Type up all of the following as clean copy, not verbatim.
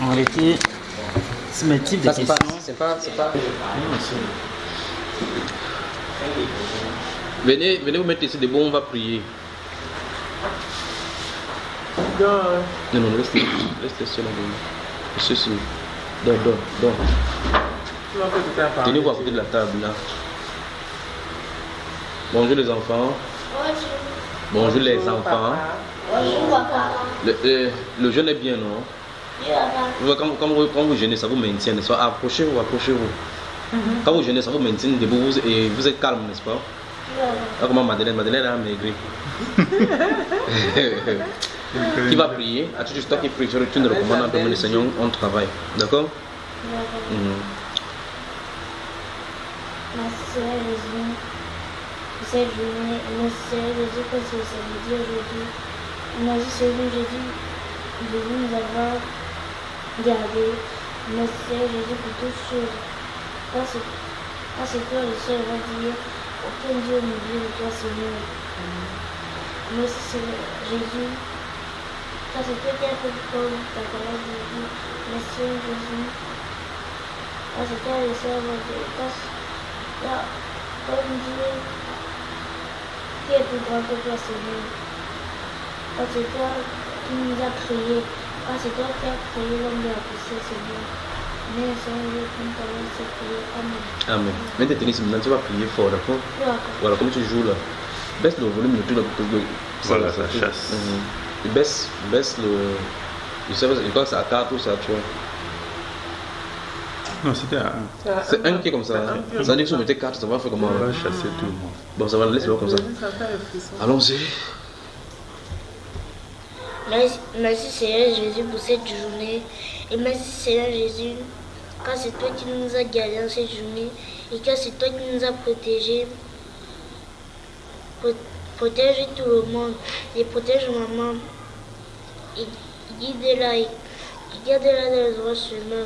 En réalité, c'est mes types de questions. C'est pas. Venez vous mettre ici debout, on va prier. Non, laisse cela. Ceci. Donne. Tenez-vous à côté de la table là. Bonjour les enfants. Bonjour les enfants. Bonjour papa. Le jeûne est bien, non? Quand vous jeûnez, ça vous maintient, n'est-ce pas? Approchez-vous. Quand vous jeûnez, ça vous maintient debout et vous êtes calme, n'est-ce pas? Ah, comment Madeleine a maigri. Qui va prier? As-tu juste toi qui prie? Tu ne recommandes pas le Seigneur, on travaille. D'accord? Ma soeur Jésus, cette journée, ma soeur Jésus, que c'est samedi aujourd'hui. Merci Seigneur Jésus de nous avoir gardés. Merci Jésus pour toutes choses. Parce que toi, le seul va dire, aucun Dieu ne vit de toi, Seigneur. Merci Seigneur Jésus. Parce que toi qui as fait comme ta parole Jésus. Merci Jésus. Parce que toi, le seul va dire, parce que comme Dieu qui est plus grand que toi, Seigneur. Parce que toi qui nous as créés. Parce que toi qui as créé l'homme de la poussière, Seigneur. Mais Seigneur, comme ta voix s'est priée. Amen. Maintenant, tu vas prier fort, d'accord? Voilà, comme tu joues là. Baisse le volume de tout là pour que voilà, ça chasse. Baisse le. Je sais pas, je crois que c'est à 4 ou ça, tu vois. Non, c'était à 1. C'est un qui est comme ça. Ça veut dire que si on mettait 4, ça va faire comment? On va chasser tout le monde. Bon, ça va, laisse-le comme ça. Allons-y. Merci Seigneur Jésus pour cette journée. Et merci Seigneur Jésus, car c'est toi qui nous as gardés dans cette journée. Et car c'est toi qui nous as protégés. Protège tout le monde. Et protège maman. Et guide-la. Et garde-la dans le droit chemin.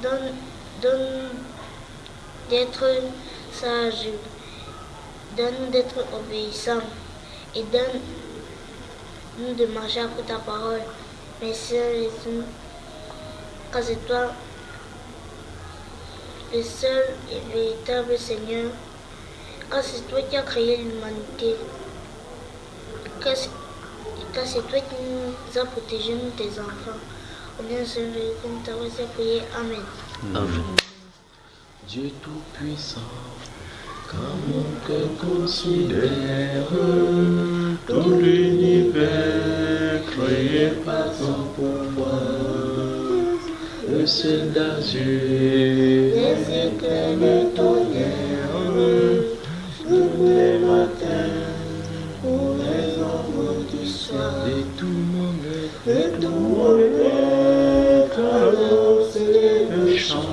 Donne d'être sage. Donne d'être obéissant. Et donne-nous de marcher après ta parole. Merci Jésus, car c'est toi le seul et véritable Seigneur, car c'est toi qui as créé l'humanité, car c'est toi qui nous as protégés, nous tes enfants. Au bien de Seigneur Jésus, comme ta voix s'est priée. Amen. Amen. Dieu Tout-Puissant, quand mon cœur considère tout l'univers créé par son pouvoir, le ciel d'azur, les éclairs de tonnerre, tous les matins, pour les enfants du soir, et tout mon être, alors c'est le chant.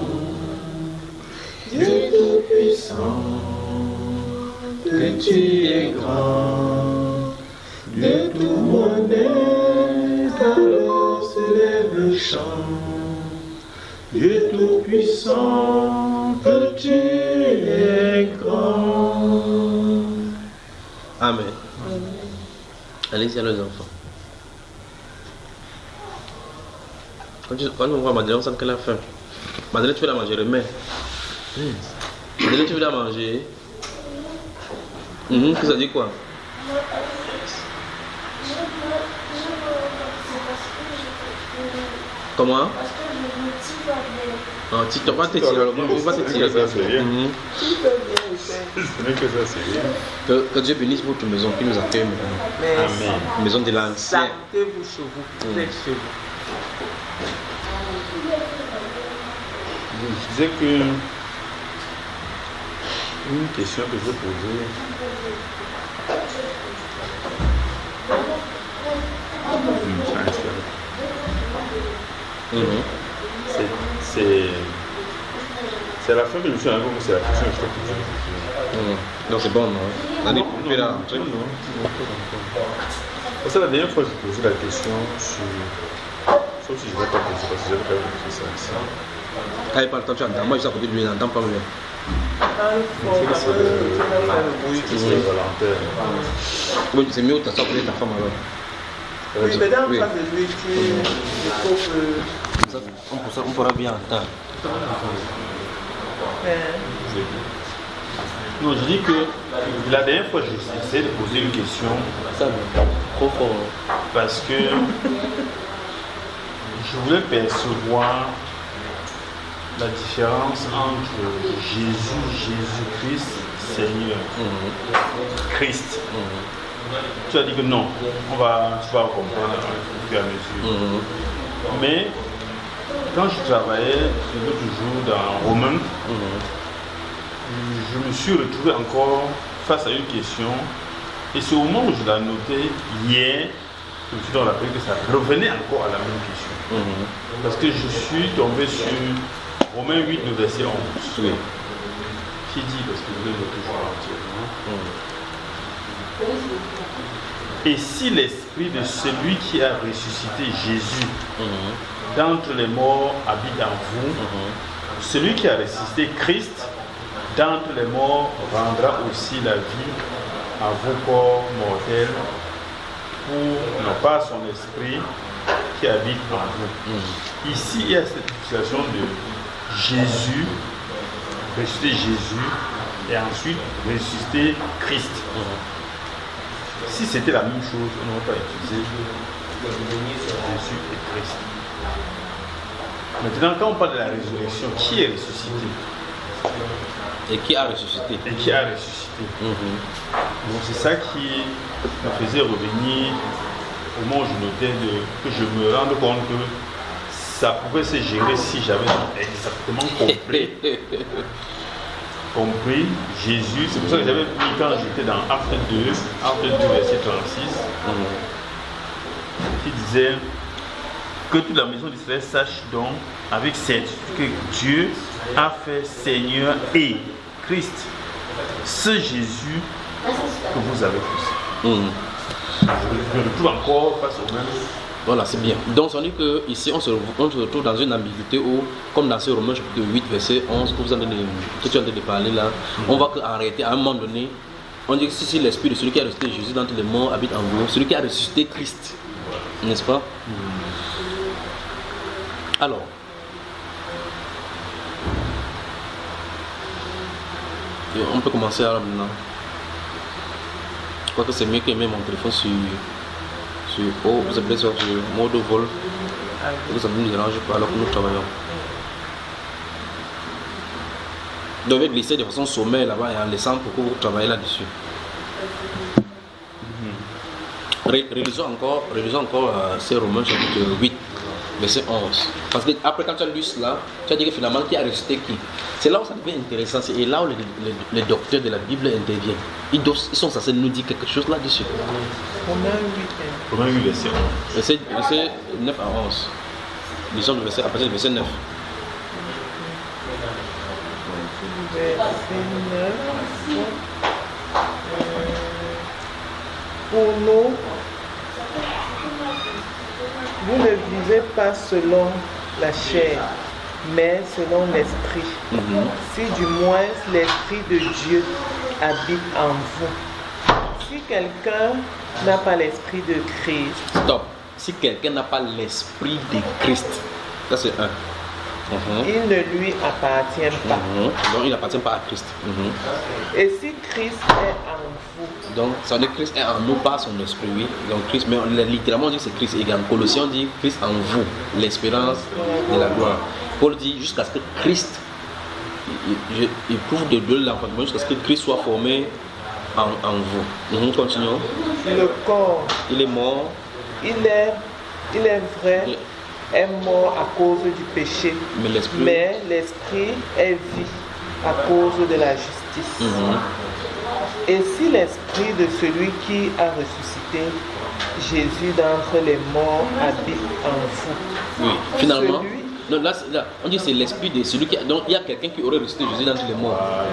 Dieu Tout-Puissant, que tu es grand, de tout mon être, alors s'élève le chant. Dieu Tout-Puissant, que tu es grand. Amen. Allez-y à les enfants. Quand on voit Madeleine, on sent qu'elle a faim. Madeleine, tu veux la manger, remets. Madeleine, tu veux la manger? Que ça dit quoi? Comment? Parce que je me tire pas bien. Non, tu ne vas pas te tirer, on va te tirer. C'est mieux que ça, c'est bien. Que Dieu bénisse votre maison qui nous accueille maintenant. Amen. Maison de l'ancien. Sentez-vous chez vous, vous êtes chez vous. Je disais que une question que je veux poser. C'est la fin que je me suis rendu compte que c'est la question que je peux poser. Non, c'est bon, non? L'année plus là. Parce que la dernière fois, j'ai posé la question sur. Sauf si je ne vais pas poser, parce que j'avais quand même écrit ça ici. Quand il parle, toi tu entends. Moi, je suis à côté de lui, il n'entend pas bien. Oui, c'est volontaire. Oui, c'est mieux de t'asseoir à côté de ta femme alors. Oui, mais dans le Oui. cas de lui, je trouve On pourra bien entendre. Non, je dis que la dernière fois, j'essaie de poser une question Ça, trop fort. parce que je voulais percevoir la différence entre Jésus-Christ, Seigneur, Christ. Tu as dit que non, tu vas comprendre au fur et à mesure. Mais quand je travaillais l'autre jour dans Romains, je me suis retrouvé encore face à une question. Et c'est au moment où je l'ai noté hier, je me suis rappelé que ça revenait encore à la même question. Parce que je suis tombé sur Romains 8, le verset 11. Oui. Qui dit, parce que je l'ai noté toujours entièrement. Et si l'esprit de celui qui a ressuscité Jésus d'entre les morts habite en vous, celui qui a ressuscité Christ d'entre les morts rendra aussi la vie à vos corps mortels pour non pas son esprit qui habite en vous. Ici, il y a cette situation de Jésus, ressusciter Jésus et ensuite ressusciter Christ. Si c'était la même chose, on n'aurait pas utilisé Jésus et Christ. Maintenant, quand on parle de la résurrection, qui est ressuscité? Et qui a ressuscité? Et qui a ressuscité. Donc c'est ça qui me faisait revenir au moment où je notais que je me rende compte que ça pouvait se gérer si j'avais exactement compris Jésus. C'est pour ça que j'avais mis quand j'étais dans Acte 2, verset 36, qui disait que toute la maison d'Israël sache donc avec certitude que Dieu a fait Seigneur et Christ, ce Jésus que vous avez crucifié. Je me retrouve encore face au même. Voilà, c'est bien. Donc, ça veut dire qu'ici, on se retrouve dans une ambiguïté où, comme dans ce Romains chapitre 8, verset 11, que tu es en train de parler là, on voit qu'en réalité, à un moment donné, on dit que si l'esprit de celui qui a ressuscité Jésus d'entre les morts habite en vous, celui qui a ressuscité Christ, n'est-ce pas? Alors, on peut commencer alors maintenant. Je crois que c'est mieux que je mette mon téléphone sur haut, vous appelez ça sur mode vol. Et que ça ne nous dérange pas alors que nous travaillons. Vous devez glisser de façon sommaire là-bas et en laissant pour que vous travaillez là-dessus. Réalisons encore ces Romains chapitre 8, verset 11. Parce que après quand tu as lu cela, tu as dit que finalement qui a ressuscité qui? C'est là où ça devient intéressant, et là où les docteurs de la Bible interviennent. Ils sont censés nous dire quelque chose là-dessus. Romains 8. Romains 8, verset 11. Verset 9 à 11. Lisons le verset, à partir du verset 9. Pour nous, vous ne vivez pas selon la chair, mais selon l'esprit. Si du moins l'esprit de Dieu habite en vous. Si quelqu'un n'a pas l'esprit de Christ. Stop. Si quelqu'un n'a pas l'esprit de Christ, ça c'est un. Il ne lui appartient pas. Donc il n'appartient pas à Christ. Et si Christ est en vous. Donc ça veut dire que Christ est en nous par son esprit, oui. Donc Christ, mais littéralement on dit que c'est Christ égal. Colossiens on dit Christ en vous, l'espérance de la gloire. Paul dit jusqu'à ce que Christ, il prouve de Dieu l'enfantement jusqu'à ce que Christ soit formé en vous. Continuons. Le corps. Il est mort. Il est vrai. Est mort à cause du péché, mais l'esprit est vie à cause de la justice. Et si l'esprit de celui qui a ressuscité Jésus d'entre les morts habite en vous, oui, finalement, donc là, on dit que c'est l'esprit de celui qui a. Donc il y a quelqu'un qui aurait ressuscité Jésus d'entre les morts,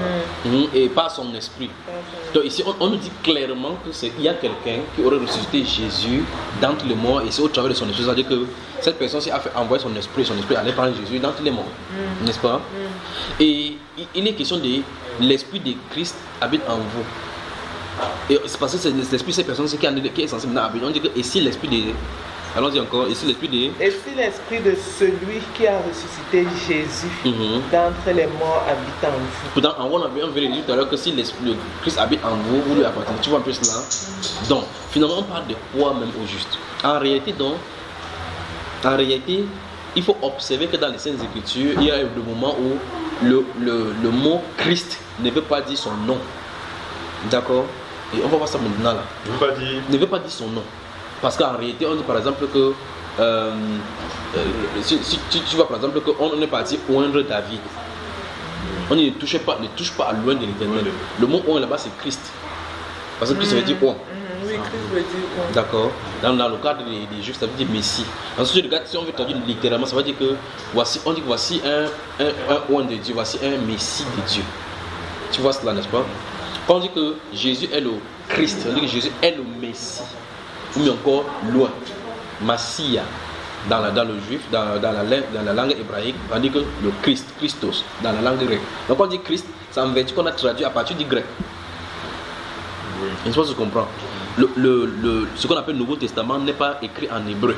et pas son esprit. Donc ici, on nous dit clairement qu'il y a quelqu'un qui aurait ressuscité Jésus d'entre les morts, et c'est au travers de son esprit. C'est-à-dire que cette personne-ci a fait envoyer son esprit allait parler de Jésus d'entre les morts, n'est-ce pas? Et il est question de l'esprit de Christ habite en vous. Et c'est parce que c'est l'esprit de ces personnes qui est censé maintenant habiter. On dit que, et si l'esprit de... Allons-y encore, et si l'esprit de... Et si l'esprit de celui qui a ressuscité Jésus d'entre les morts habite en vous. Pourtant, en haut, on avait dit tout à l'heure que si le Christ habite en vous, vous lui appartenez. Tu vois un peu cela? Donc, finalement, on parle de quoi même au juste? En réalité, il faut observer que dans les Saintes Écritures, il y a le moment où le mot Christ ne veut pas dire son nom. D'accord? Et on va voir ça maintenant là. Ne veut pas dire son nom. Parce qu'en réalité, on dit par exemple que si tu vois par exemple qu'on est parti oindre David, on ne touche pas à loin de l'Éternel. Le mot oindre là-bas c'est Christ. Parce que Christ veut dire oint. Oui, Christ veut dire oint. D'accord. Dans le cadre des Juifs, ça veut dire Messie. Ensuite, si on veut traduire littéralement, ça veut dire que voici un oint de Dieu, voici un Messie de Dieu. Tu vois cela, n'est-ce pas? Quand on dit que Jésus est le Christ, on dit que Jésus est le Messie. Ou bien encore loin, Massia dans le juif, dans la langue hébraïque, on dit que le Christ, Christos, dans la langue grecque. Donc on dit Christ, c'est un verbe qu'on a traduit à partir du grec. Oui. Je pense que tu comprends. Ce qu'on appelle le Nouveau Testament n'est pas écrit en hébreu,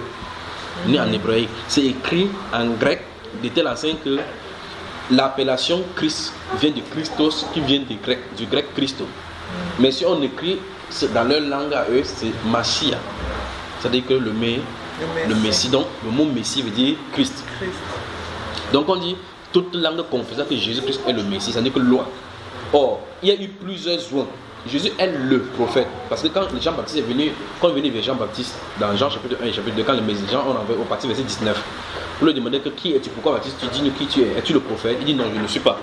ni en hébraïque. C'est écrit en grec, de telle enseigne que l'appellation Christ vient de Christos, qui vient du grec Christo. Mais si on écrit dans leur langue à eux, c'est Mashiach. C'est-à-dire que le Messie, donc le mot Messie veut dire Christ. Donc on dit, toute langue confessant que Jésus-Christ est le Messie, c'est-à-dire que loin. Or, il y a eu plusieurs loin. Jésus est le prophète. Parce que quand Jean-Baptiste est venu, quand il est venu vers Jean-Baptiste, dans Jean chapitre 1 et chapitre 2, quand les gens ont envoyé au parti verset 19, pour lui demander que qui es-tu, pourquoi Baptiste, tu dis nous qui tu es, es-tu le prophète? Il dit non, je ne le suis pas.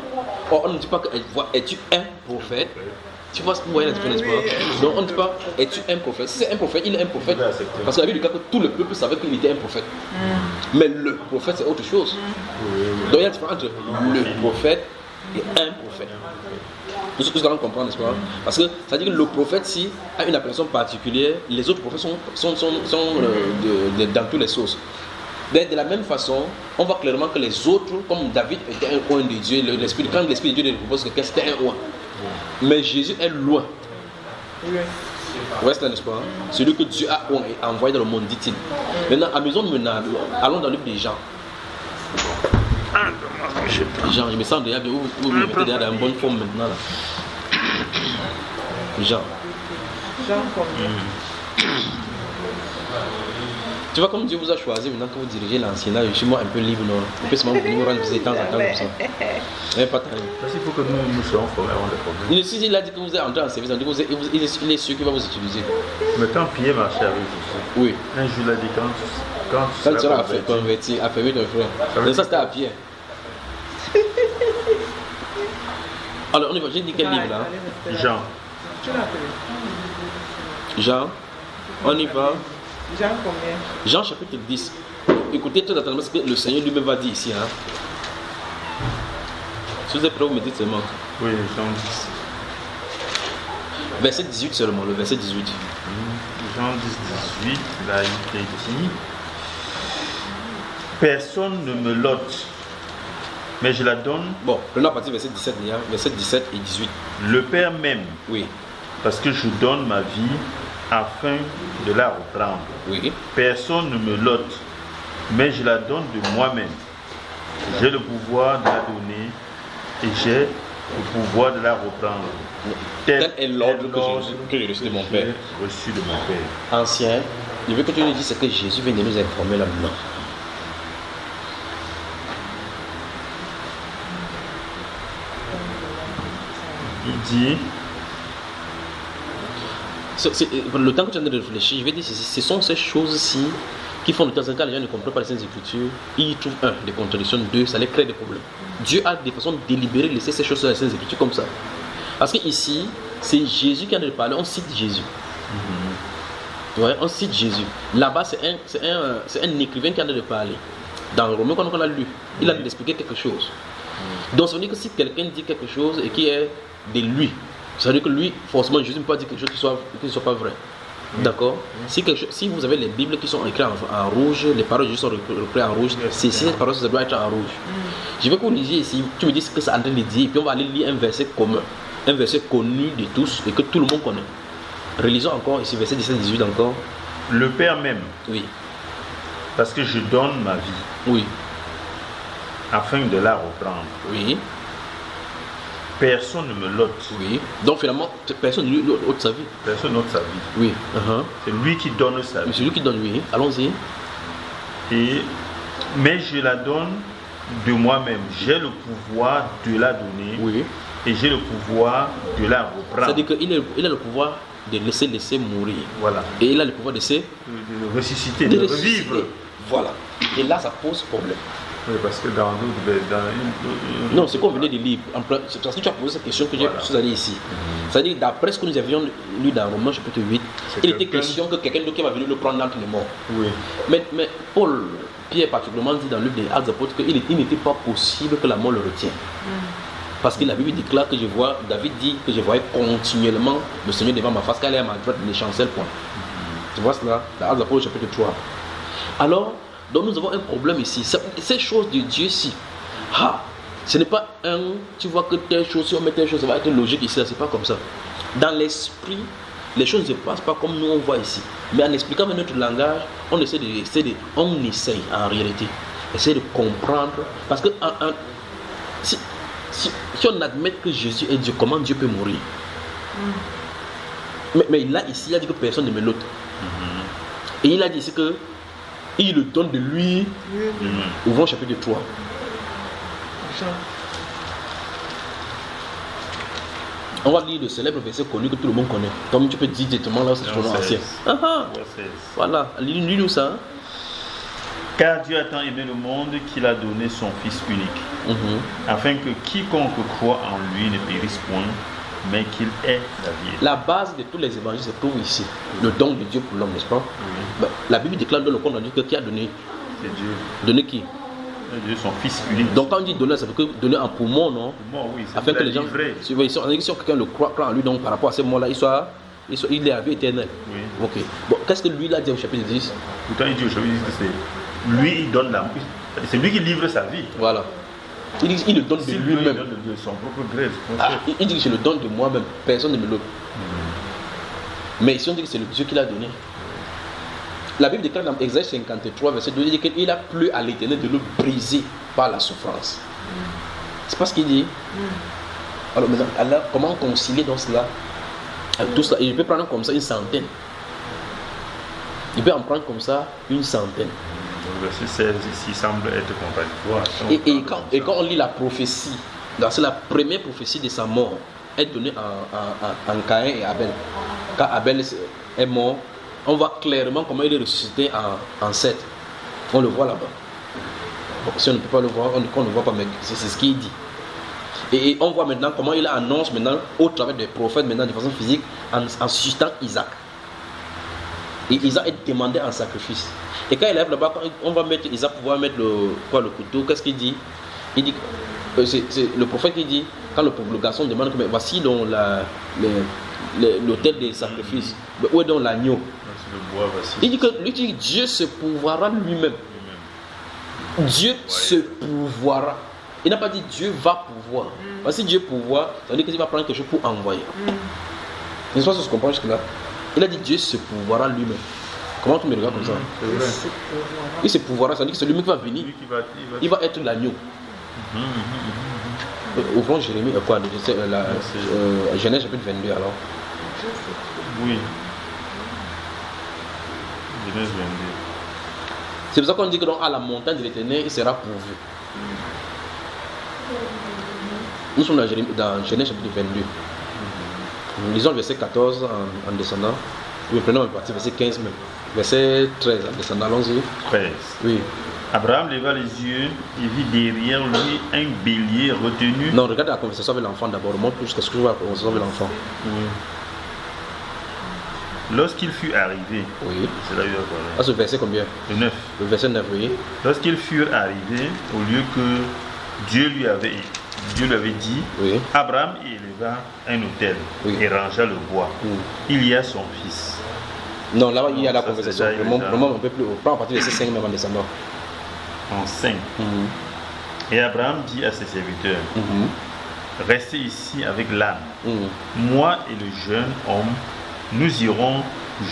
Or, on ne dit pas que es-tu un prophète? Tu vois ce que vous voyez la différence, n'est-ce pas? Donc on ne dit pas es-tu un prophète? Si c'est un prophète, il est un prophète. Parce qu'il y avait du cas que tout le peuple savait qu'il était un prophète. Mais le prophète c'est autre chose. Donc il y a la différence entre le prophète et un prophète. Tout ce que nous allons comprendre, n'est-ce pas? Parce que ça veut dire que le prophète, si a une appellation particulière, les autres prophètes sont dans toutes les sources. De la même façon, on voit clairement que les autres, comme David était un oint de Dieu, quand l'Esprit de Dieu lui propose que c'était un oint. Mais Jésus est loin. Oui. Ouais, c'est n'est-ce pas? Celui que Dieu a envoyé dans le monde, dit-il. Maintenant, amusons-nous, allons dans le livre des Jean. Jean, je me sens déjà bien. Vous me mettez déjà dans une bonne forme maintenant. Là. Jean. Jean combien? Tu vois, comme Dieu vous a choisi maintenant que vous dirigez l'ancien, je suis moi un peu libre, non? Vous pouvez seulement vous rendre visite de temps en temps comme ça. Pas tant. Parce qu'il faut que nous soyons formés avant de former. Si il a dit que vous êtes entré en service, il est sûr qu'il va vous utiliser. Mais quand Pierre marchait avec Jésus, oui. Un jour il a dit quand tu seras converti, affermi ton frère. Mais ça c'était à Pierre. Alors on y va, j'ai dit quel livre là? Jean. Jean, on y va. Jean combien? Jean chapitre 10. Écoutez tout attentivement ce que le Seigneur lui-même va dire ici. Hein. Si vous êtes prêts, vous me dites seulement. Oui, Jean 10. Verset 18 seulement, le verset 18. Jean 10, 18, là il est dit: personne ne me l'ôte, mais je la donne. Bon, prenons à partir du verset 17, verset 17 et 18. Le Père m'aime. Oui. Parce que je donne ma vie afin de la reprendre. Oui. Personne ne me l'ôte, mais je la donne de moi-même. J'ai le pouvoir de la donner et j'ai le pouvoir de la reprendre. Tel est l'ordre que j'ai reçu de mon Père. Ancien, je veux que tu nous dises ce que Jésus vient de nous informer là maintenant. Il dit, le temps que tu es en train de réfléchir, je vais dire ce sont ces choses-ci qui font de temps en temps les gens ne comprennent pas les Saintes Écritures. Ils trouvent des contradictions, deux, ça les crée des problèmes. Dieu a des façons délibérées de laisser ces choses dans les Saintes Écritures comme ça. Parce que ici, c'est Jésus qui a de parler, on cite Jésus. Ouais, on cite Jésus. Là-bas, c'est un écrivain qui a de parler. Dans le Romain, quand on a lu, il a d'expliquer quelque chose. Donc ça veut dire que si quelqu'un dit quelque chose et qui est de lui, ça veut dire que lui, forcément, Jésus ne peut pas dire quelque chose qui ne soit pas vrai. D'accord? Si vous avez les Bibles qui sont écrites en rouge, les paroles de Jésus sont écrites en rouge, ces paroles, ça doit être en rouge. Je veux que vous lisiez ici, tu me dis ce que c'est en train de dire, et puis on va aller lire un verset commun, un verset connu de tous et que tout le monde connaît. Relisons encore ici, verset 17-18 encore. Le Père m'aime. Oui. Parce que je donne ma vie. Oui. Afin de la reprendre. Oui. Personne ne me l'ôte. Oui. Donc finalement, personne ne ôte sa vie. Personne n'ôte sa vie. Oui. C'est lui qui donne sa vie. C'est lui qui donne, oui. Allons-y. Mais je la donne de moi-même. J'ai le pouvoir de la donner. Oui. Et j'ai le pouvoir de la reprendre. C'est-à-dire qu'il a le pouvoir de laisser mourir. Voilà. Et il a le pouvoir de ressusciter, de revivre. Voilà. Et là, ça pose problème. Oui, parce que dans non, c'est qu'on venait de lire. Parce que tu as posé cette question que je suis allé ici. C'est-à-dire, d'après ce que nous avions lu dans Romains chapitre 8, il était question que quelqu'un d'autre va venir le prendre entre les morts. Oui. Mais Pierre particulièrement dit dans le livre des Actes des Apôtres qu'il n'était pas possible que la mort le retienne. Parce que la Bible déclare que David dit que je voyais continuellement le Seigneur devant ma face, car elle est à ma droite, ne chancelle point. Tu vois cela, dans Actes des Apôtres chapitre 3. Alors, donc nous avons un problème ici. Ces choses de Dieu-ci, ce n'est pas tu vois que telle chose, si on met telle chose, ça va être logique ici, c'est pas comme ça. Dans l'esprit, les choses ne se passent pas comme nous on voit ici. Mais en expliquant avec notre langage, on essaye en réalité, essayer de comprendre. Parce que si on admet que Jésus est Dieu, comment Dieu peut mourir? Mais là, ici, il a dit que personne ne me l'ôte. Et il a dit ici que il le donne de lui. Ouvrons chapitre 3. On va lire le célèbre verset connu que tout le monde connaît. Comme tu peux dire directement là, c'est ton nom ancien. Voilà, lis-nous ça. Car Dieu a tant aimé le monde qu'il a donné son Fils unique, afin que quiconque croit en lui ne périsse point, mais qu'il ait la vie. La base de tous les évangiles se trouve ici. Le don de Dieu pour l'homme, n'est-ce pas? La Bible déclare dans le compte rendu que qui a donné? C'est Dieu. Donné qui? Dieu, son Fils unique. Donc quand on dit donner, ça veut dire donner en poumon, non? Oui, afin que les gens, si quelqu'un le croit en lui, donc par rapport à ces mots-là, il est à vie éternelle. Oui. Ok. Bon, qu'est-ce que lui là dit au chapitre 10? Pourtant il dit au chapitre 10 que c'est lui, il donne la vie. C'est lui qui livre sa vie. Voilà. Il dit il le donne de lui-même. Il donne de son propre gré. Il dit que je le donne de moi-même. Personne ne me le. Mais ici on dit que c'est le Dieu qui l'a donné. La Bible déclare dans Exode 53, verset 2, il dit qu'il a plu à l'Éternel de le briser par la souffrance. C'est pas ce qu'il dit. Alors maintenant, comment concilier dans cela? Tout ça, il peut prendre comme ça une centaine. Il peut en prendre comme ça une centaine. Le verset 16 ici semble être contradictoire. Et quand on lit la prophétie, c'est la première prophétie de sa mort, est donnée en Caïn et Abel. Quand Abel est mort, on voit clairement comment il est ressuscité en 7. On le voit là-bas. Bon, si on ne peut pas le voir, on ne le voit pas, mais c'est ce qu'il dit. Et on voit maintenant comment il annonce maintenant au travers des prophètes, maintenant de façon physique, en suscitant Isaac. Et Isaac est demandé en sacrifice. Et quand il arrive là-bas, on va mettre Isaac pouvoir mettre le couteau, qu'est-ce qu'il dit? Il dit, c'est le prophète qui dit, quand le garçon demande, mais voici donc l'autel des sacrifices, où est donc l'agneau? Il dit que Dieu se pourvoira lui-même. Dieu se pourvoira. Il n'a pas dit Dieu va pouvoir. Parce que si Dieu pourvoit, ça veut dire qu'il va prendre quelque chose pour envoyer. N'est-ce pas ce que je comprends jusque-là? Il a dit Dieu se pourvoira lui-même. Comment tu me regardes comme ça? Il se pourvoira, ça veut dire que c'est lui-même qui va venir. Il va être l'agneau. Ouvrons Jérémie, Genèse chapitre 22 alors. Oui. Genèse 22. C'est pour ça qu'on dit que donc, à la montagne de l'Éternel, il sera pourvu. Nous sommes dans Genèse chapitre 22. Nous lisons le verset 14 en descendant. Oui, prenons une partie, verset 15 même. Verset 13 en descendant, allons-y. 13. Oui. Abraham leva les yeux et vit derrière lui un bélier retenu. Non, regarde la conversation avec l'enfant d'abord. Montre jusqu'à ce que je vois la conversation avec l'enfant. Oui. Lorsqu'il fut arrivé, oui. C'est là où il a parlé. Ce verset combien? Le 9. Le verset 9, oui. Lorsqu'ils furent arrivés, au lieu que Dieu lui avait dit, oui. Abraham éleva un autel, oui. Et rangea le bois. Il y a son fils. Non, là il y a la conversation. Le moment un peu plus haut. Prends à partir du verset 5 même en descendant. En 5. Et Abraham dit à ses serviteurs, restez ici avec l'âne. Moi et le jeune homme nous irons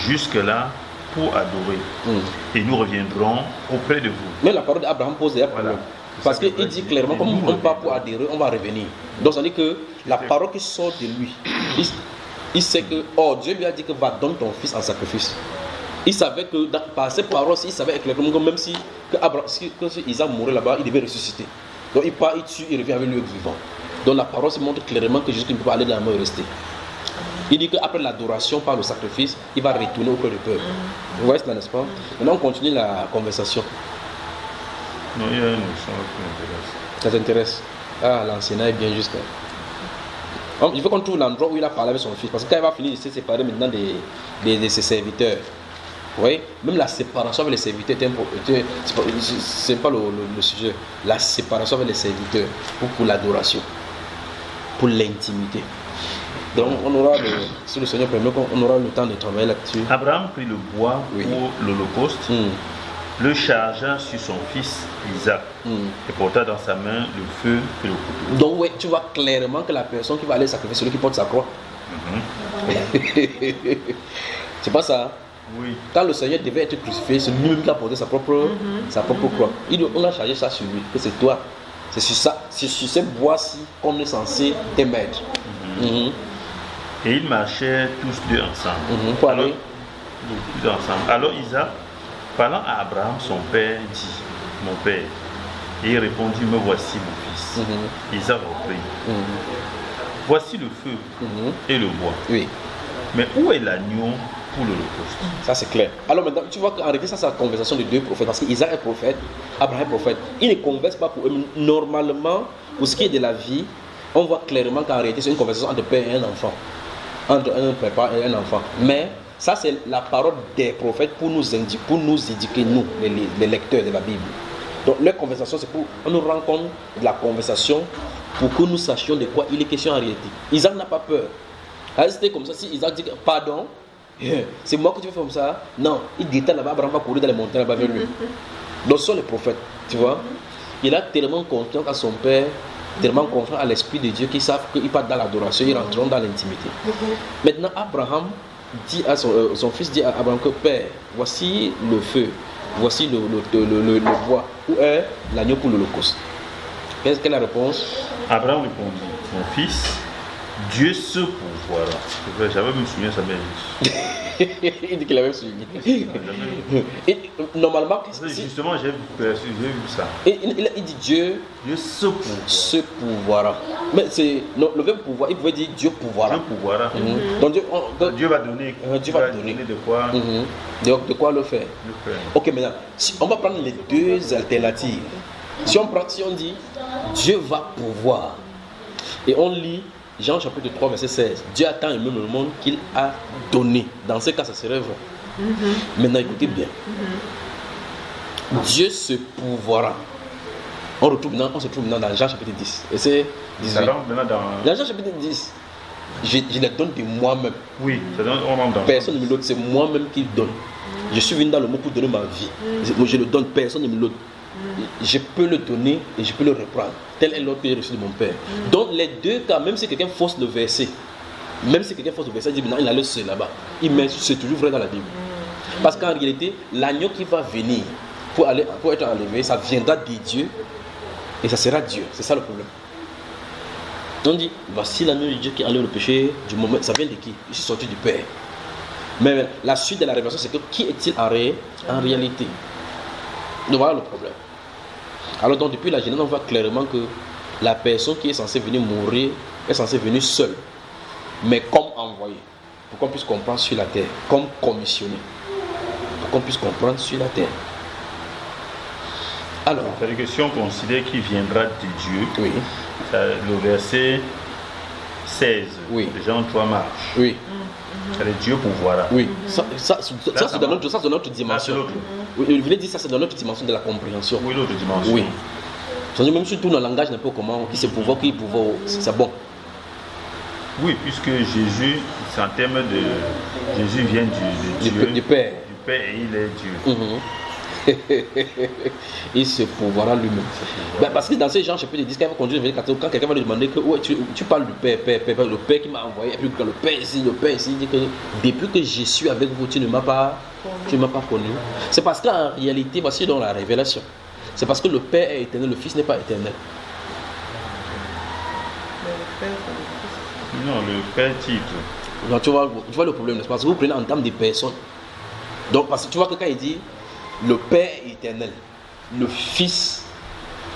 jusque-là pour adorer. Et nous reviendrons auprès de vous. Mais la parole d'Abraham pose un problème. Voilà. Parce qu'il dit clairement, comme on part pour adhérer, on va revenir. Donc ça veut dire que la parole qui sort de lui, il sait que, Dieu lui a dit que va donner ton fils en sacrifice. Il savait que par ces paroles, il savait clairement que même si Isaac mourait là-bas, il devait ressusciter. Donc il part, il tue, il revient avec lui vivant. Donc la parole se montre clairement que Jésus ne peut pas aller dans la mort et rester. Il dit qu'après l'adoration par le sacrifice, il va retourner auprès du peuple. Vous voyez cela, n'est-ce pas? Maintenant on continue la conversation. Non, il y a une notion qui m'intéresse. Ça t'intéresse? Ah, l'enseignant est bien juste. Il faut qu'on trouve l'endroit où il a parlé avec son fils. Parce que quand il va finir de se séparer maintenant de ses serviteurs, vous voyez, même la séparation avec les serviteurs, c'est pas le sujet. La séparation avec les serviteurs pour l'adoration, pour l'intimité. Donc on aura, si le Seigneur permet, on aura le temps de travailler là-dessus. Abraham prit le bois pour l'holocauste, le chargea sur son fils Isaac et porta dans sa main le feu et le couteau. Donc ouais, tu vois clairement que la personne qui va aller sacrifier, celui qui porte sa croix. C'est pas ça? Oui. Quand le Seigneur devait être crucifié, c'est lui-même qui a porté sa propre croix. On a chargé ça sur lui, que c'est toi. C'est sur ça, c'est sur ce bois-ci qu'on est censé te mettre. Et ils marchaient tous deux ensemble. Pour aller. Alors Isaac, parlant à Abraham, son père, dit, mon père. Et il répondit, me voici mon fils. Isaac reprit. Voici le feu et le bois. Oui. Mais où est l'agneau pour l'holocauste? Ça c'est clair. Alors maintenant, tu vois qu'en réalité, ça c'est la conversation de deux prophètes. Parce qu'Isaac est prophète, Abraham est prophète. Ils ne conversent pas pour eux. Normalement, pour ce qui est de la vie, on voit clairement qu'en réalité, c'est une conversation entre père et un enfant. Entre un papa et un enfant. Mais ça c'est la parole des prophètes pour nous éduquer, nous, les lecteurs de la Bible. Donc leur conversation, c'est pour on nous rend compte de la conversation pour que nous sachions de quoi il est question en réalité. Isaac n'a pas peur. Alors, c'était comme ça, si Isaac dit pardon, c'est moi que tu fais comme ça. Non, il dit là-bas, Abraham va courir dans les montagnes là-bas vers lui. Donc ce sont les prophètes, tu vois. Il a tellement confiance à son père, tellement confiance à l'Esprit de Dieu qu'ils savent qu'ils partent dans l'adoration, ils rentreront dans l'intimité. Maintenant, Abraham dit à son fils dit à Abraham que Père, voici le feu, voici le bois, où est l'agneau pour l'holocauste? Quelle est la réponse? Abraham répondit, mon fils, Dieu se pourvoira. C'est vrai, j'avais même souligné ça même. Il dit qu'il avait souligné. Normalement, justement, j'ai vu ça. Il dit Dieu se pourvoira. Mais c'est le verbe pouvoir, il pouvait dire Dieu pourvoira. Dieu pourvoira. Donc Dieu va donner. Dieu va donner de quoi. De quoi le faire. Ok, maintenant, on va prendre les deux alternatives. Si on dit Dieu va pouvoir, et on lit Jean chapitre 3 verset 16, Dieu a tant aimé le monde qu'il a donné. Dans ce cas, ça serait vrai. Maintenant, écoutez bien. Dieu se pourvoira. On se trouve maintenant dans Jean chapitre 10. Et c'est 18. Dans Jean chapitre 10, je les donne de moi-même. Oui, on rentre dans. Personne ne me l'autre, c'est moi-même qui donne. Je suis venu dans le monde pour donner ma vie. Moi, je le donne, personne ne me l'autre. Je peux le donner et je peux le reprendre. Tel est l'ordre que j'ai reçu de mon père. Donc les deux cas, même si quelqu'un force le verset, il dit maintenant il a le seul là-bas. C'est toujours vrai dans la Bible. Parce qu'en réalité, l'agneau qui va venir pour être enlevé, ça viendra de Dieu et ça sera Dieu. C'est ça le problème. On dit, voici l'agneau de Dieu qui enlève le péché du moment. Ça vient de qui? Il est sorti du Père. Mais la suite de la révélation, c'est que qui est-il en réalité? Donc voilà le problème. Alors donc depuis la Genèse, on voit clairement que la personne qui est censée venir mourir est censée venir seule, mais comme envoyée, pour qu'on puisse comprendre sur la terre, comme commissionné, pour qu'on puisse comprendre sur la terre. Alors, c'est-à-dire que si on considère qu'il viendra de Dieu, oui. Le verset 16 oui. de Jean 3 marche. Oui. C'est Dieu pourvoira. Oui, ça c'est dans notre dimension. Oui, je voulais dire ça, c'est dans notre dimension de la compréhension. Oui, l'autre dimension. Oui. Même si tout le langage n'est pas comment, qui se pouvoir, qui pouvoir, c'est bon. Oui, puisque Jésus, c'est en termes de. Jésus vient du Dieu. Du Père. Du Père et il est Dieu. Il se pourvoira lui-même. Ben, parce que dans ces gens, je peux te dire, quand quelqu'un va lui demander que ouais, tu parles du Père, le Père qui m'a envoyé, et puis quand le Père ici, il dit que depuis que je suis avec vous, tu ne m'as pas connu. C'est parce qu'en réalité, voici dans la révélation. C'est parce que le Père est éternel, le Fils n'est pas éternel. Non, le Père titre. Donc, tu vois le problème, c'est parce que vous prenez en termes de personnes. Donc, parce que tu vois que quand il dit le Père est éternel, le Fils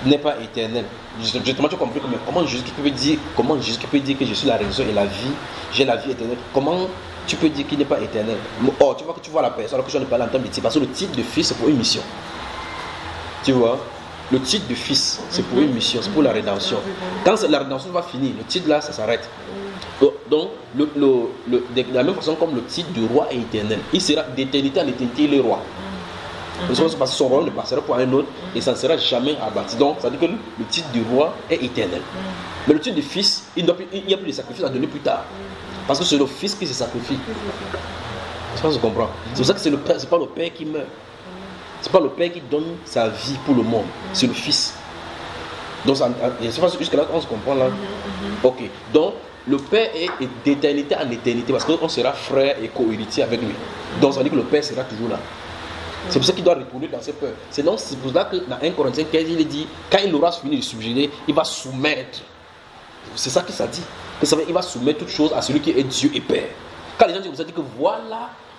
n'est pas éternel. Justement, tu as compris comment Jésus peut dire que je suis la résurrection et la vie, j'ai la vie éternelle. Comment tu peux dire qu'il n'est pas éternel? Oh, tu vois que tu vois la personne, alors que je ne parle en termes de titre. Parce que le titre de Fils, c'est pour une mission. Tu vois? Le titre de Fils, c'est pour une mission, c'est pour la rédemption. Quand la rédemption va finir, le titre là, ça s'arrête. Donc, de la même façon comme le titre du roi est éternel, il sera d'éternité en éternité, il est roi. Parce que son royaume ne passera pour un autre et ça ne sera jamais abattu. Donc, ça veut dire que le titre du roi est éternel. Mais le titre du fils, il n'y a plus de sacrifice à donner plus tard. Parce que c'est le fils qui se sacrifie. Je pense que je comprends. C'est pour ça que c'est pas le père qui meurt. C'est pas le père qui donne sa vie pour le monde. C'est le fils. Donc, je sais pas jusque là, on se comprend là. Ok. Donc, le père est d'éternité en éternité parce qu'on sera frère et co-héritier avec lui. Donc, ça veut dire que le père sera toujours là. C'est pour ça qu'il doit retourner dans ses peurs. C'est pour ça que dans 1 Corinthiens 15, il est dit, quand il aura fini de subjuguer, il va soumettre. C'est ça que ça dit. Que ça veut dire, il va soumettre toutes choses à celui qui est Dieu et Père. Quand les gens disent, que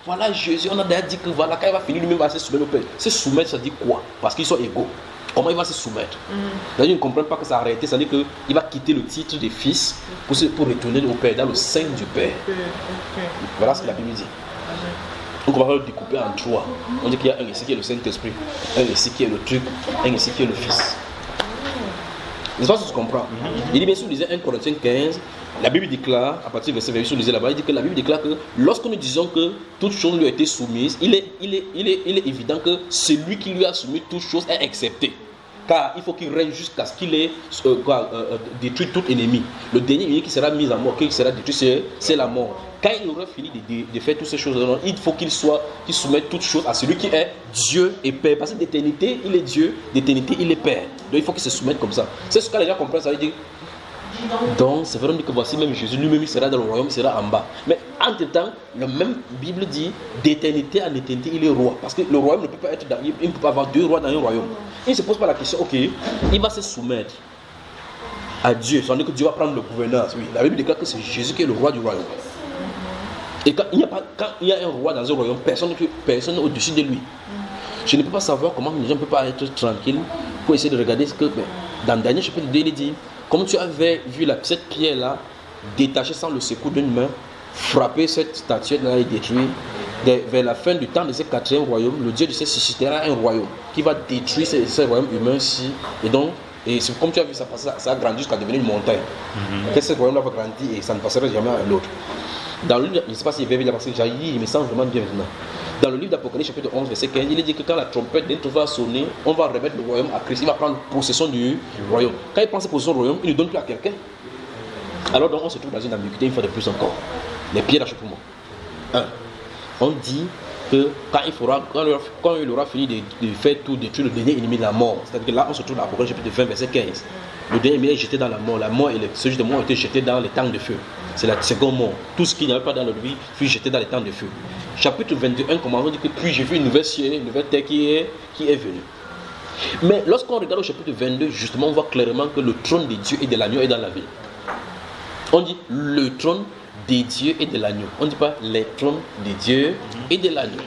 voilà Jésus, on a déjà dit que voilà, quand il va finir, lui-même va se soumettre au Père. Se soumettre, ça dit quoi? Parce qu'ils sont égaux. Comment il va se soumettre? D'ailleurs, ils ne comprennent pas que ça a arrêté. Ça veut dire qu'il va quitter le titre de fils pour retourner au Père, dans le sein du Père. Voilà ce que la Bible dit. Donc on va le découper en trois. On dit qu'il y a un ici qui est le Saint-Esprit, un ici qui est le truc, un ici qui est le Fils. N'est-ce pas ce que tu comprends? Il dit bien sûr, lisez 1 Corinthiens 15, la Bible déclare, à partir du verset 28, lisez là-bas, il dit que la Bible déclare que lorsque nous disons que toutes choses lui ont été soumises, il est évident que celui qui lui a soumis toutes choses est accepté. Car il faut qu'il règne jusqu'à ce qu'il ait détruit tout ennemi. Le dernier ennemi qui sera mis à mort, qui sera détruit, c'est la mort. Quand il aura fini de faire toutes ces choses, il faut qu'il soumette toutes choses à celui qui est Dieu et Père. Parce que d'éternité, il est Dieu, d'éternité, il est Père. Donc il faut qu'il se soumette comme ça. C'est ce que les gens comprennent, ça veut dire. Donc c'est vraiment que voici même Jésus lui-même, il sera dans le royaume, il sera en bas. Mais entre-temps, la même Bible dit d'éternité en éternité, il est roi. Parce que le royaume ne peut pas être il ne peut pas avoir deux rois dans un royaume. Il ne se pose pas la question, ok, il va se soumettre à Dieu. Ça veut dire que Dieu va prendre le gouvernance. Oui, la Bible déclare que c'est Jésus qui est le roi du royaume. Et quand il y a un roi dans un royaume, personne au-dessus de lui. Je ne peux pas savoir comment les gens ne peuvent pas être tranquilles pour essayer de regarder ce que. Dans le dernier chapitre 2, il dit, comme tu avais vu cette pierre-là détachée sans le secours d'une main, frapper cette statuette-là et détruire, vers la fin du temps de ce quatrième royaume, le Dieu de ce suscitera un royaume qui va détruire ce royaume humain-ci. Et c'est comme tu as vu, ça a grandi jusqu'à devenir une montagne. Que ce royaume-là va grandir et ça ne passera jamais à l'autre. Dans le livre, je ne sais pas s'il y avait parce que j'ai dit, il me semble vraiment bien maintenant. Dans le livre d'Apocalypse, chapitre 11, verset 15, il est dit que quand la trompette d'un va sonner, on va remettre le royaume à Christ. Il va prendre possession du royaume. Quand il prend possession du royaume, il ne donne plus à quelqu'un. Alors donc on se trouve dans une ambiguïté une fois de plus encore. Les pieds d'achoppement. On dit que quand il aura fini de faire tout, détruire le dernier ennemi de la mort, c'est-à-dire que là on se trouve dans l'Apocalypse chapitre 20, verset 15. Le dernier ennemi est jeté dans la mort. La mort et ce juste de mort ont été jetés dans les temps de feu. C'est la seconde mort. Tout ce qui n'avait pas dans le vie fut jeté dans les temps de feu. Chapitre 21 commence, on dit que puis j'ai vu une nouvelle ciel, une nouvelle terre qui est venue. Mais lorsqu'on regarde au chapitre 22, justement, on voit clairement que le trône de Dieu et de l'agneau est dans la ville. On dit le trône des dieux et de l'agneau. On ne dit pas les trônes des dieux et de l'agneau.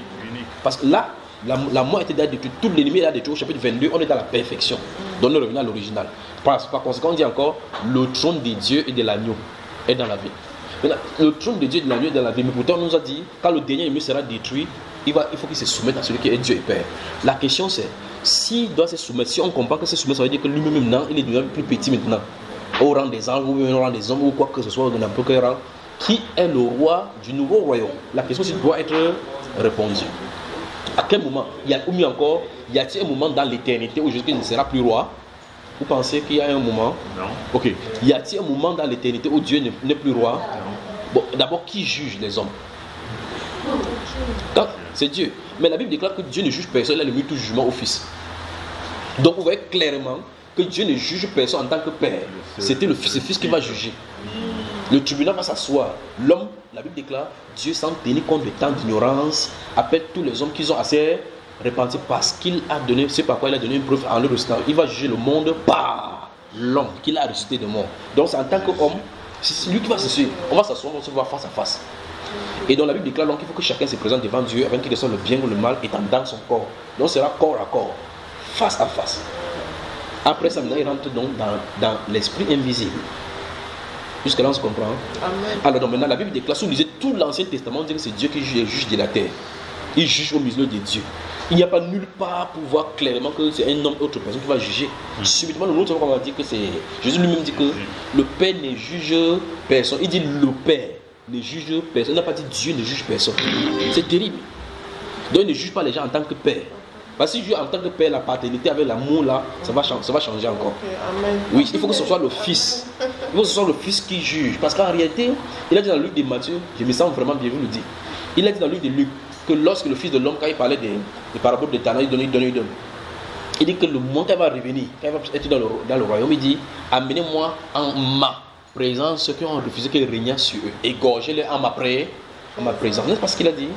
Parce que là, la mort était déjà détruite. Tout l'ennemi est détruit. Au chapitre 22, on est dans la perfection. Donc on revient à l'original. Par conséquent, on dit encore le trône des dieux et de l'agneau est dans la ville. Maintenant, le trône de Dieu et de l'agneau est dans la ville. Mais pourtant, on nous a dit, quand le dernier ennemi sera détruit, il faut qu'il se soumette à celui qui est Dieu et Père. La question c'est, s'il doit se soumettre, si on comprend que se soumettre, ça veut dire que lui-même maintenant, il est devenu plus petit maintenant. Au rang des anges, ou au rang des hommes, ou quoi que ce soit, dans n'importe quel rang. Qui est le roi du nouveau royaume? La question doit être répondue. À quel moment? Y a-t-il un moment dans l'éternité où Jésus ne sera plus roi? Vous pensez qu'il y a un moment? Non. Ok. Y a-t-il un moment dans l'éternité où Dieu n'est plus roi? Non. Bon, d'abord, qui juge les hommes? c'est Dieu. Mais la Bible déclare que Dieu ne juge personne, il a remis tout jugement au Fils. Donc vous voyez clairement que Dieu ne juge personne en tant que Père. C'était le Fils qui va juger. Le tribunal va s'asseoir. L'homme, la Bible déclare, Dieu sans tenir compte des temps d'ignorance, appelle tous les hommes qui sont assez repentis parce qu'il a donné, c'est par quoi il a donné une preuve en leur ressuscitant. Il va juger le monde par l'homme qu'il a ressuscité de mort. Donc c'est en tant qu'homme, c'est lui qui va se suivre. On va s'asseoir, on va se voir face à face. Et donc la Bible déclare donc qu'il faut que chacun se présente devant Dieu afin qu'il reçoive le bien ou le mal étant dans son corps. Donc c'est là corps à corps, face à face. Après ça, maintenant il rentre donc dans l'esprit invisible. Jusque là on se comprend. Amen. Alors donc maintenant la Bible déclare, si vous lisez tout l'Ancien Testament, on dit que c'est Dieu qui juge de la terre. Il juge au milieu des dieux. Il n'y a pas nulle part pour voir clairement que c'est un homme autre personne qui va juger. Subitement, le autre va dire que c'est... Jésus lui-même dit que le Père ne juge personne. Il dit le Père ne juge personne. Il n'a pas dit Dieu ne juge personne. C'est terrible. Donc il ne juge pas les gens en tant que Père. Parce que si juge en tant que Père, la paternité avec l'amour là, ça va changer encore. Oui, il faut que ce soit le Fils. Il faut que ce soit le Fils qui juge. Parce qu'en réalité, il a dit dans le livre de Matthieu, je me sens vraiment bien, je vous le dis. Il a dit dans le livre de Luc que lorsque le Fils de l'homme, quand il parlait des paraboles de Tana, il donne. Il dit que le moment qu'il va revenir, quand il va être dans le royaume, il dit, amenez-moi en ma présence ceux qui ont refusé qu'il régnât sur eux. Égorgez-les en ma présence. N'est-ce pas ce qu'il a dit?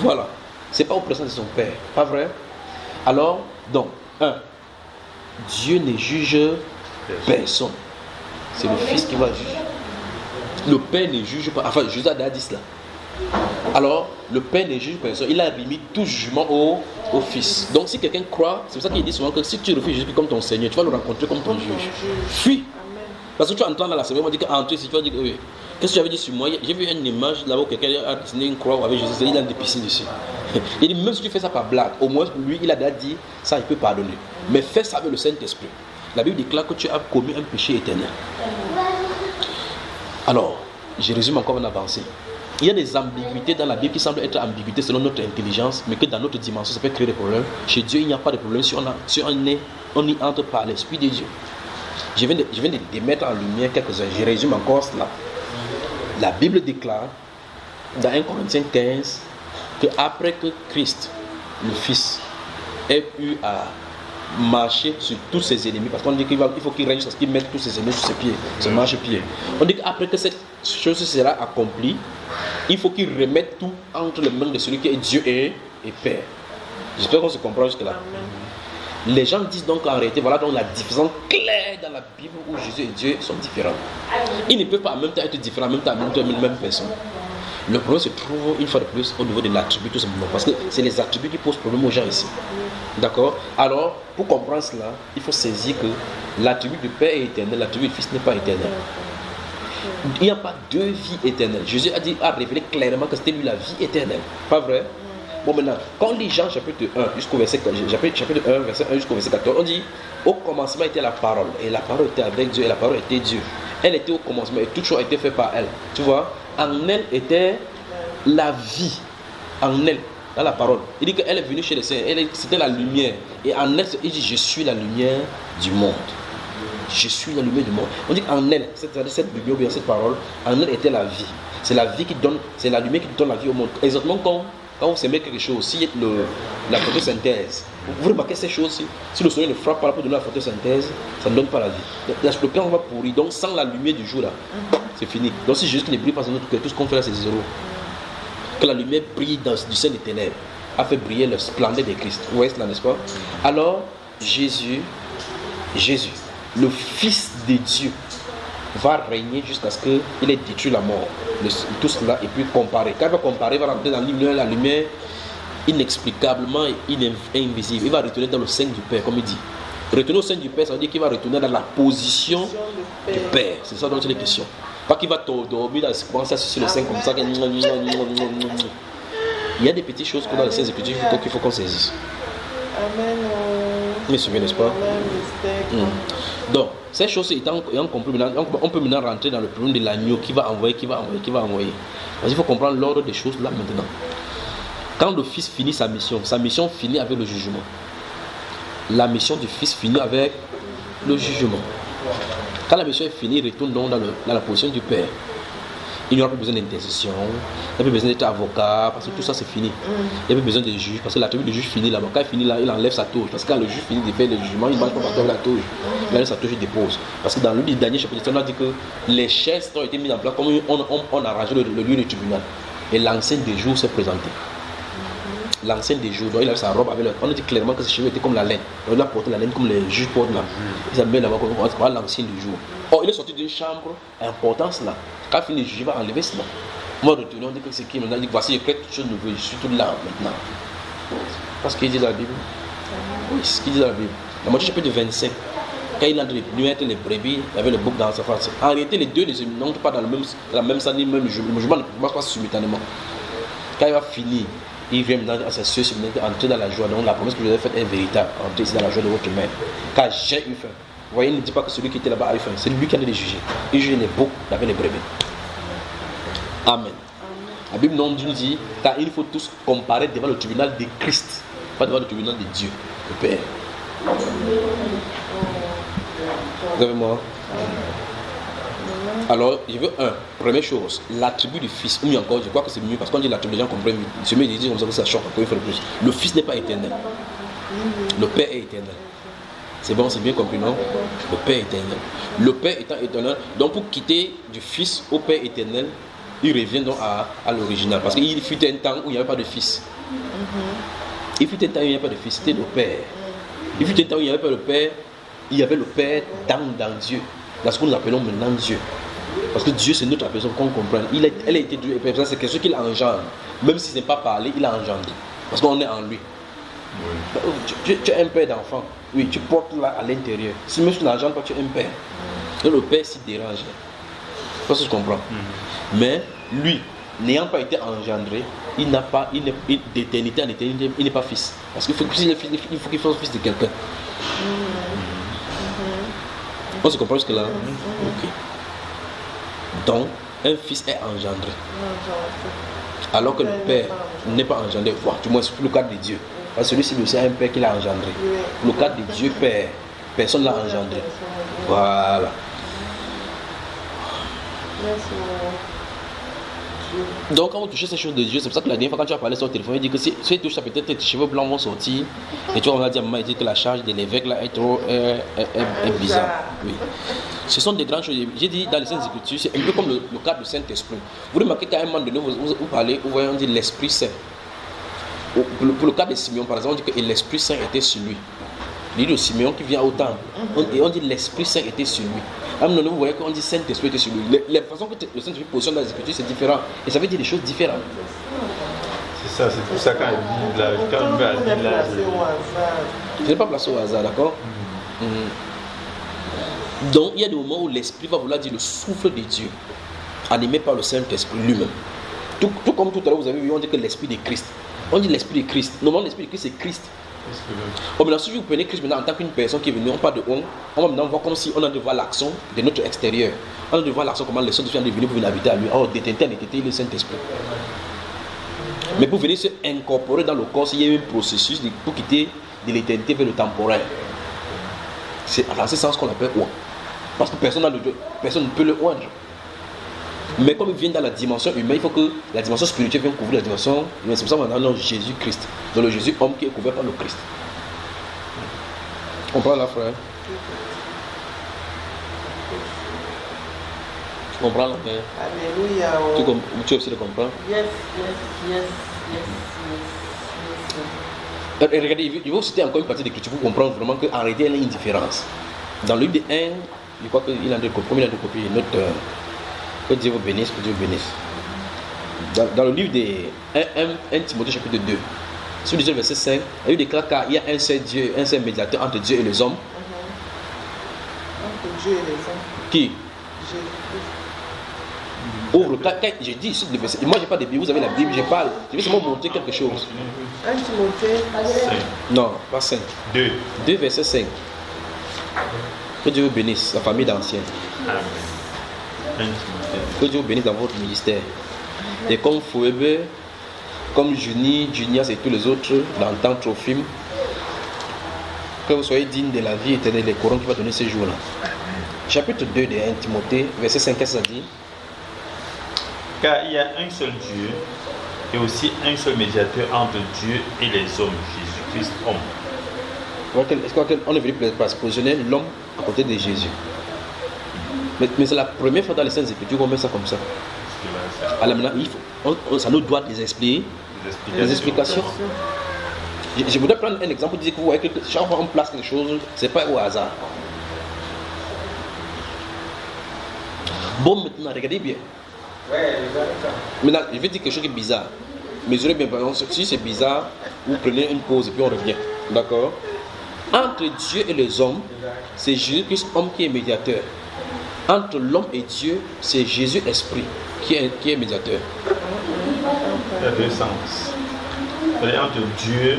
Voilà. C'est pas au présence de son Père. Pas vrai? Alors, donc, Dieu ne juge personne. C'est le Fils qui va juger. Le Père ne juge pas. Enfin, Jésus a dit cela. Alors, le Père ne juge personne. Il a remis tout jugement au Fils. Donc, si quelqu'un croit, c'est pour ça qu'il dit souvent que si tu refuses Jésus comme ton Seigneur, tu vas le rencontrer comme ton juge. Fuis. Parce que tu entends dans la semaine, on dit qu'entrer, si tu vas dire oui. Qu'est-ce que tu avais dit sur moi? J'ai vu une image là-bas où quelqu'un a dessiné une croix avec Jésus, il a des piscines dessus. Il dit, même si tu fais ça par blague, au moins lui, il a déjà dit ça, il peut pardonner. Mais fais ça avec le Saint-Esprit. La Bible déclare que tu as commis un péché éternel. Alors, je résume encore en avancée. Il y a des ambiguïtés dans la Bible qui semblent être ambiguïtés selon notre intelligence, mais que dans notre dimension, ça peut créer des problèmes. Chez Dieu, il n'y a pas de problème si on y entre par l'Esprit de Dieu. Je viens de mettre en lumière quelques-uns. Je résume encore cela. La Bible déclare dans 1 Corinthiens 15 qu'après que Christ, le Fils, ait eu à marcher sur tous ses ennemis, parce qu'on dit qu'il faut qu'il règne, qu'il mette tous ses ennemis sur ses pieds, sur marche-pied. On dit qu'après que cette chose sera accomplie, il faut qu'il remette tout entre les mains de celui qui est Dieu et Père. J'espère qu'on se comprend jusque-là. Les gens disent donc en réalité, voilà donc la différence claire dans la Bible où Jésus et Dieu sont différents. Ils ne peuvent pas en même temps être différents, en même temps être la même personne. Le problème se trouve une fois de plus au niveau de l'attribut tout simplement, parce que c'est les attributs qui posent problème aux gens ici. D'accord? Alors, pour comprendre cela, il faut saisir que l'attribut du Père est éternel, l'attribut du Fils n'est pas éternel. Il n'y a pas deux vies éternelles. Jésus a révélé clairement que c'était lui la vie éternelle. Pas vrai? Bon, maintenant, quand on lit Jean chapitre 1 jusqu'au verset 1, verset 1 jusqu'au verset 14, on dit au commencement était la parole, et la parole était avec Dieu, et la parole était Dieu. Elle était au commencement, et toute chose a été faite par elle. Tu vois, en elle était la vie. En elle, dans la parole. Il dit qu'elle est venue chez les saints, c'était la lumière. Et en elle, il dit je suis la lumière du monde. Je suis la lumière du monde. On dit qu'en elle, c'est-à-dire cette lumière ou bien cette parole, en elle était la vie. C'est la vie qui donne, c'est la lumière qui donne la vie au monde. Exactement comme quand vous semez quelque chose, si la photosynthèse, vous remarquez ces choses, si le soleil ne frappe pas pour donner la photosynthèse, ça ne donne pas la vie. Le plan va pourrir, donc sans la lumière du jour là, c'est fini. Donc si Jésus ne brille pas dans notre cœur, tout ce qu'on fait là c'est zéro. Que la lumière brille du sein des ténèbres, a fait briller le splendeur de Christ. Vous voyez cela, n'est-ce pas? Alors, Jésus, le Fils de Dieu, va régner jusqu'à ce qu'il ait détruit la mort. Tout cela et puis comparer. Quand il va comparer, il va rentrer dans la lumière inexplicablement invisible. Il va retourner dans le sein du Père, comme il dit. Retourner au sein du Père, ça veut dire qu'il va retourner dans la position du Père. C'est ça dont il est question. Pas qu'il va dormir dans sur le sein comme ça. Il y a des petites choses qu'on a dans les Saintes Écritures qu'il faut qu'on saisisse. Amen. Vous me suivez, n'est-ce pas? Donc, ces choses étant compris, on peut maintenant rentrer dans le problème de l'agneau qui va envoyer. Parce qu'il faut comprendre l'ordre des choses là maintenant. Quand le Fils finit sa mission finit avec le jugement. La mission du Fils finit avec le jugement. Quand la mission est finie, il retourne donc dans la position du Père. Il n'y aura plus besoin d'intercession, il n'y a plus besoin d'être avocat, parce que tout ça c'est fini. Il n'y a plus besoin de juge, parce que la tribu du juge finit là-bas. Quand il finit là, il enlève sa touche. Parce que quand le juge finit de faire le jugement, il ne marche pas partout avec la touche. Il enlève sa touche, il dépose. Parce que dans le livre de Daniel chapitre 7, on a dit que les chaises ont été mises en place comme on a arrangé le lieu du tribunal. Et l'ancien des jours s'est présenté. L'ancien des jours, donc il avait sa robe avec le... On a dit clairement que ses cheveux étaient comme la laine. Donc il a porté la laine comme les juges portent là. Il s'est mis là-bas comme l'ancien du jour. Or il est sorti d'une chambre importance là. Quand il finit le juge, il va enlever cela. Moi retourné, on dit que c'est qui maintenant, il dit voici, je crée toute chose nouvelle, je suis tout là maintenant. Parce qu'il dit dans la Bible. Oui, c'est ce qu'il dit dans la Bible. Dans Matthieu chapitre 25, quand il entre les nuits, les brebis, il avait le bouc dans sa face. En réalité, les deux n'entrent pas dans la même salle, ni même le jugement. Le jugement ne passe pas simultanément. Quand il va finir, il vient maintenant à ses cieux, entrer dans la joie. Donc la promesse que je vous ai faite est véritable. Entrer ici dans la joie de votre mère. Car j'ai eu faim. Vous voyez, il ne dit pas que celui qui était là-bas a eu faim. C'est lui qui allait les juger. Il jugeait les boucs avec les brebis. Amen. La Bible nous dit car il faut tous comparer devant le tribunal de Christ, pas devant le tribunal de Dieu, le Père. Vous avez moi? Alors, je veux première chose, l'attribut du Fils, ou mieux encore, je crois que c'est mieux parce qu'on dit l'attribut, les gens comprennent mieux. Je me dis comme ça que ça choque encore, il faut le plus. Le Fils n'est pas éternel. Le Père est éternel. C'est bon, c'est bien compris, non? Le Père est éternel. Le Père étant éternel, donc pour quitter du Fils au Père éternel, il revient donc à l'original. Parce qu'il fut un temps où il n'y avait pas de Fils. Il fut un temps où il n'y avait pas de Fils, c'était le Père. Il fut un temps où il n'y avait pas de Père, il y avait le Père dans Dieu. Dans ce que nous appelons maintenant Dieu. Parce que Dieu c'est notre personne qu'on comprenne. Elle a été Dieu, c'est quelque chose qu'il engendre. Même si ce n'est pas parlé, il a engendré. Parce qu'on est en lui. Tu es un père d'enfant. Oui, tu portes là à l'intérieur. Si même tu n'engendres pas, tu es un père. Donc le père s'y dérange. C'est pas ce que je comprends. Mais lui, n'ayant pas été engendré, il n'a pas d'éternité en éternité, il n'est pas fils. Parce qu'il faut qu'il soit fils de quelqu'un. On se comprend jusque là? Ok. Donc, un fils est engendré. Alors que le père n'est pas engendré. Voilà, du moins, c'est le cadre de Dieu. Parce que celui-ci aussi a un père qui l'a engendré. Le cadre de Dieu, père, personne ne l'a engendré. Voilà. Donc quand vous touchez ces choses de Dieu, c'est pour ça que la dernière fois quand tu as parlé sur le téléphone, il dit que si tu touches ça, peut-être tes cheveux blancs vont sortir. Et tu vas dire à maman, il dit que la charge de l'évêque là est bizarre. Oui. Ce sont des grandes choses. J'ai dit dans les Saintes Écritures, c'est un peu comme le cadre du Saint-Esprit. Vous remarquez qu'à un moment donné, vous parlez, vous voyez, on dit l'Esprit Saint. Pour le cas de Simeon, par exemple, on dit que l'Esprit Saint était sur lui. L'île de Simeon qui vient au temple. Et on dit l'Esprit Saint était sur lui. À un moment donné, vous voyez qu'on dit Saint-Esprit était sur lui. Les façons que le Saint-Esprit positionne dans les Écritures, c'est différent. Et ça veut dire des choses différentes. C'est ça, c'est pour ça quand il dit là, quand il va dire là. Je n'ai pas placé au hasard, d'accord? Donc, il y a des moments où l'Esprit va vouloir dire le souffle de Dieu, animé par le Saint-Esprit lui-même. Tout comme tout à l'heure, vous avez vu, on dit que l'Esprit de Christ. On dit l'Esprit de Christ. Normalement, l'Esprit de Christ, c'est Christ. Maintenant, si vous prenez Christ maintenant en tant qu'une personne qui est venue, on parle de on va maintenant voir comme si on a de voir l'action de notre extérieur. On a de voir l'action, comment les saints viennent de venir pour venir habiter à lui. Oh, détenter en éternité le Saint-Esprit. Mais pour venir se incorporer dans le corps, il y a un processus pour quitter de l'éternité vers le temporel. C'est dans ce sens qu'on appelle oint. Parce que personne ne peut le oindre. Mais comme il vient dans la dimension humaine, il faut que la dimension spirituelle vienne couvrir la dimension humaine. C'est pour ça qu'on a Jésus-Christ. Donc le Jésus homme qui est couvert par le Christ. Tu comprends là, frère? Tu comprends là, frère? Alléluia. Tu aussi le comprends? Yes. Et regardez, je vais vous citer encore une partie de l'écriture pour comprendre vraiment qu'en réalité, il y a une différence. Dans le livre de 1, je crois qu'il a de copier notre... Que Dieu vous bénisse, que Dieu vous bénisse. Dans le livre de 1 Timothée chapitre 2, sur le verset 5, il déclare qu'il y a un seul Dieu, un seul médiateur entre Dieu et les hommes. Entre Dieu et les hommes. Qui? Ouvre le cas, j'ai dit ici le verset. Moi, je n'ai pas de Bible, vous avez la Bible, je parle. Je vais seulement montrer quelque chose. 1 Timothée 5. Non, pas 5. 2 verset 5. Que Dieu vous bénisse, la famille d'anciens. Amen. Que Dieu vous bénisse dans votre ministère. Et comme Fouébé, comme Juni, Junias et tous les autres, dans le temps Trophime, que vous soyez dignes de la vie éternelle, les courants qui va donner ces jours-là. Chapitre 2 de 1 Timothée, verset 5, qu'est-ce que ça dit? Car il y a un seul Dieu et aussi un seul médiateur entre Dieu et les hommes, Jésus-Christ, homme. Est-ce qu'on est venu pour positionner l'homme à côté de Jésus? Mais c'est la première fois dans les Saintes Écritures qu'on met ça comme ça. Alors maintenant, ça nous doit des explications. Je voudrais prendre un exemple pour dire que vous voyez que chaque fois qu'on place quelque chose, c'est pas au hasard. Bon, maintenant, regardez bien. Maintenant, je vais dire quelque chose qui est bizarre. Mesurez bien, par exemple, si c'est bizarre, vous prenez une pause et puis on revient. D'accord? Entre Dieu et les hommes, c'est Jésus-Christ, homme, qui est médiateur. Entre l'homme et Dieu, c'est Jésus Esprit qui est médiateur. Il y a deux sens. Entre Dieu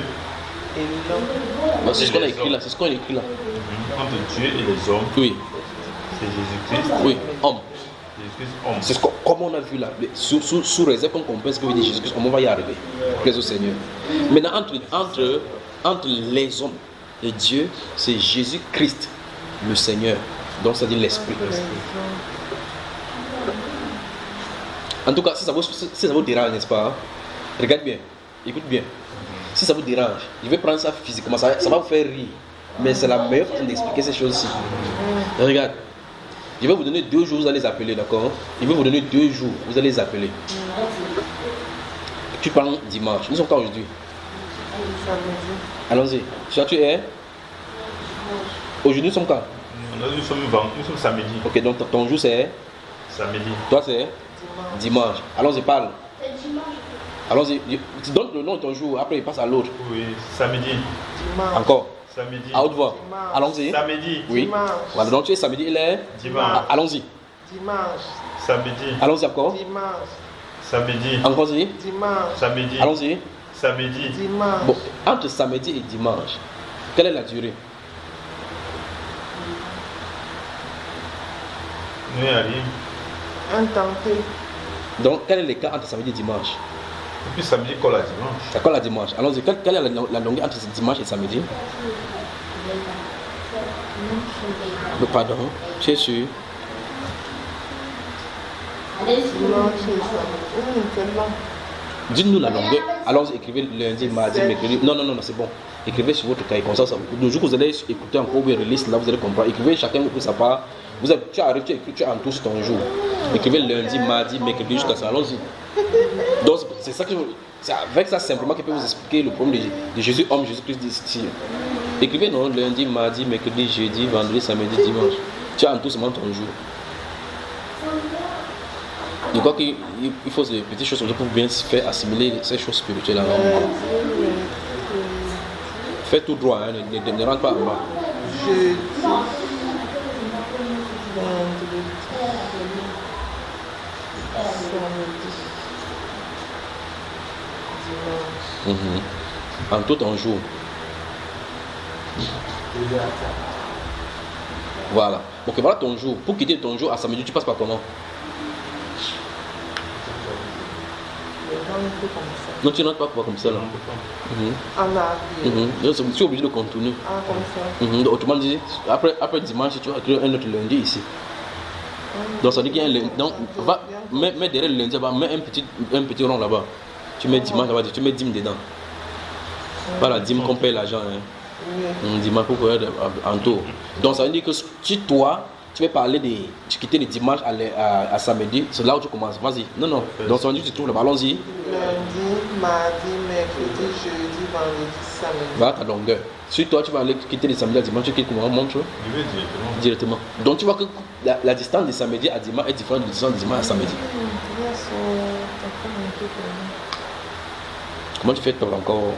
et l'homme. C'est ce qu'on a écrit là. C'est ce qu'on a écrit là. Entre Dieu et les hommes. Oui. C'est Jésus-Christ. Oui, homme. Jésus-Christ, homme. C'est comme on a vu là. Sous réserve qu'on comprenne ce que veut dire Jésus-Christ, on va y arriver. Plaise au Seigneur. Maintenant, entre les hommes et Dieu, c'est Jésus-Christ, le Seigneur. Donc ça dit l'Esprit. En tout cas, si ça vous dérange, n'est-ce pas? Regarde bien, écoute bien. Si ça vous dérange, je vais prendre ça physiquement, ça va vous faire rire. Mais c'est la meilleure façon d'expliquer ces choses-ci. Regarde, je vais vous donner 2 jours, vous allez les appeler, d'accord? Je vais vous donner 2 jours, vous allez les appeler. Tu parles dimanche, nous sommes quand aujourd'hui? Allons-y. Tu es? Aujourd'hui, nous sommes quand? Nous sommes samedi. Ok, donc ton jour c'est? Samedi. Toi c'est? Dimanche. Allons-y, parle. Allons-y. Tu donnes le nom de ton jour, après il passe à l'autre. Oui, samedi. Dimanche. Encore. Samedi. À haute voix. Dimanche. Allons-y. Samedi. Oui. Dimanche. Voilà, donc tu es samedi, il est? Dimanche. Allons-y. Dimanche. Samedi. Allons-y encore. Dimanche. Samedi. Encore-y. Dimanche. Samedi. Allons-y. Samedi. Dimanche. Bon, entre samedi et dimanche, quelle est la durée? Nous arrivons. Un tenté. Donc, quel est l'écart entre samedi et dimanche? Et puis samedi, quoi la dimanche? C'est quoi la dimanche? Allons-y, quelle est la longueur entre dimanche et samedi? Pardon, tu es sûr? Dimanche et samedi. C'est long. Dites-nous la longueur. Alors écrivez lundi, mardi, mercredi. Non, c'est bon. Écrivez sur votre cahier comme ça. Le jour que vous allez écouter encore une release, là vous allez comprendre. Écrivez chacun pour sa part. Tu arrives, tu écris, tu entoures sur ton jour. Écrivez lundi, mardi, mercredi jusqu'à ça. Allons-y. Donc c'est ça que c'est avec ça simplement qu'il peut vous expliquer le problème de Jésus, homme, Jésus-Christ ici. Écrivez non, lundi, mardi, mercredi, jeudi, vendredi, samedi, dimanche. Tu entoures seulement ton jour. Je crois qu'il faut des petites choses pour bien se faire assimiler ces choses spirituelles. Fais tout droit, hein, ne rentre pas en bas. Jeudi, vendredi, samedi, dimanche. En tout un jour. Voilà. Ok, voilà ton jour. Pour quitter ton jour à samedi, tu passes par comment? Non, tu n'entres pas comme ça là. En arrière. Tu es obligé de contourner. Ah, comme ça. Autrement dit, après dimanche, tu vas créer un autre lundi ici. Donc ça dit qu'il y a un lundi. Donc, mets derrière le lundi, mets un petit rond là-bas. Tu mets dimanche là-bas, tu mets dîme dedans. Pas la dîme qu'on paye l'argent. Hein. Dimanche pour courir en tour. Donc ça veut dire que si toi, tu veux parler de quitter le dimanche à samedi, c'est là où tu commences. Vas-y. Non. Donc ça veut dire que tu trouves le ballon. Lundi, mardi, mercredi, jeudi, vendredi, samedi. Voilà ta longueur. Si toi tu vas aller quitter le samedi à dimanche, tu quittes comment? Montre. Je vais Directement. Donc tu vois que la distance de samedi à dimanche est différente de la distance de dimanche à samedi. Comment tu fais toi encore?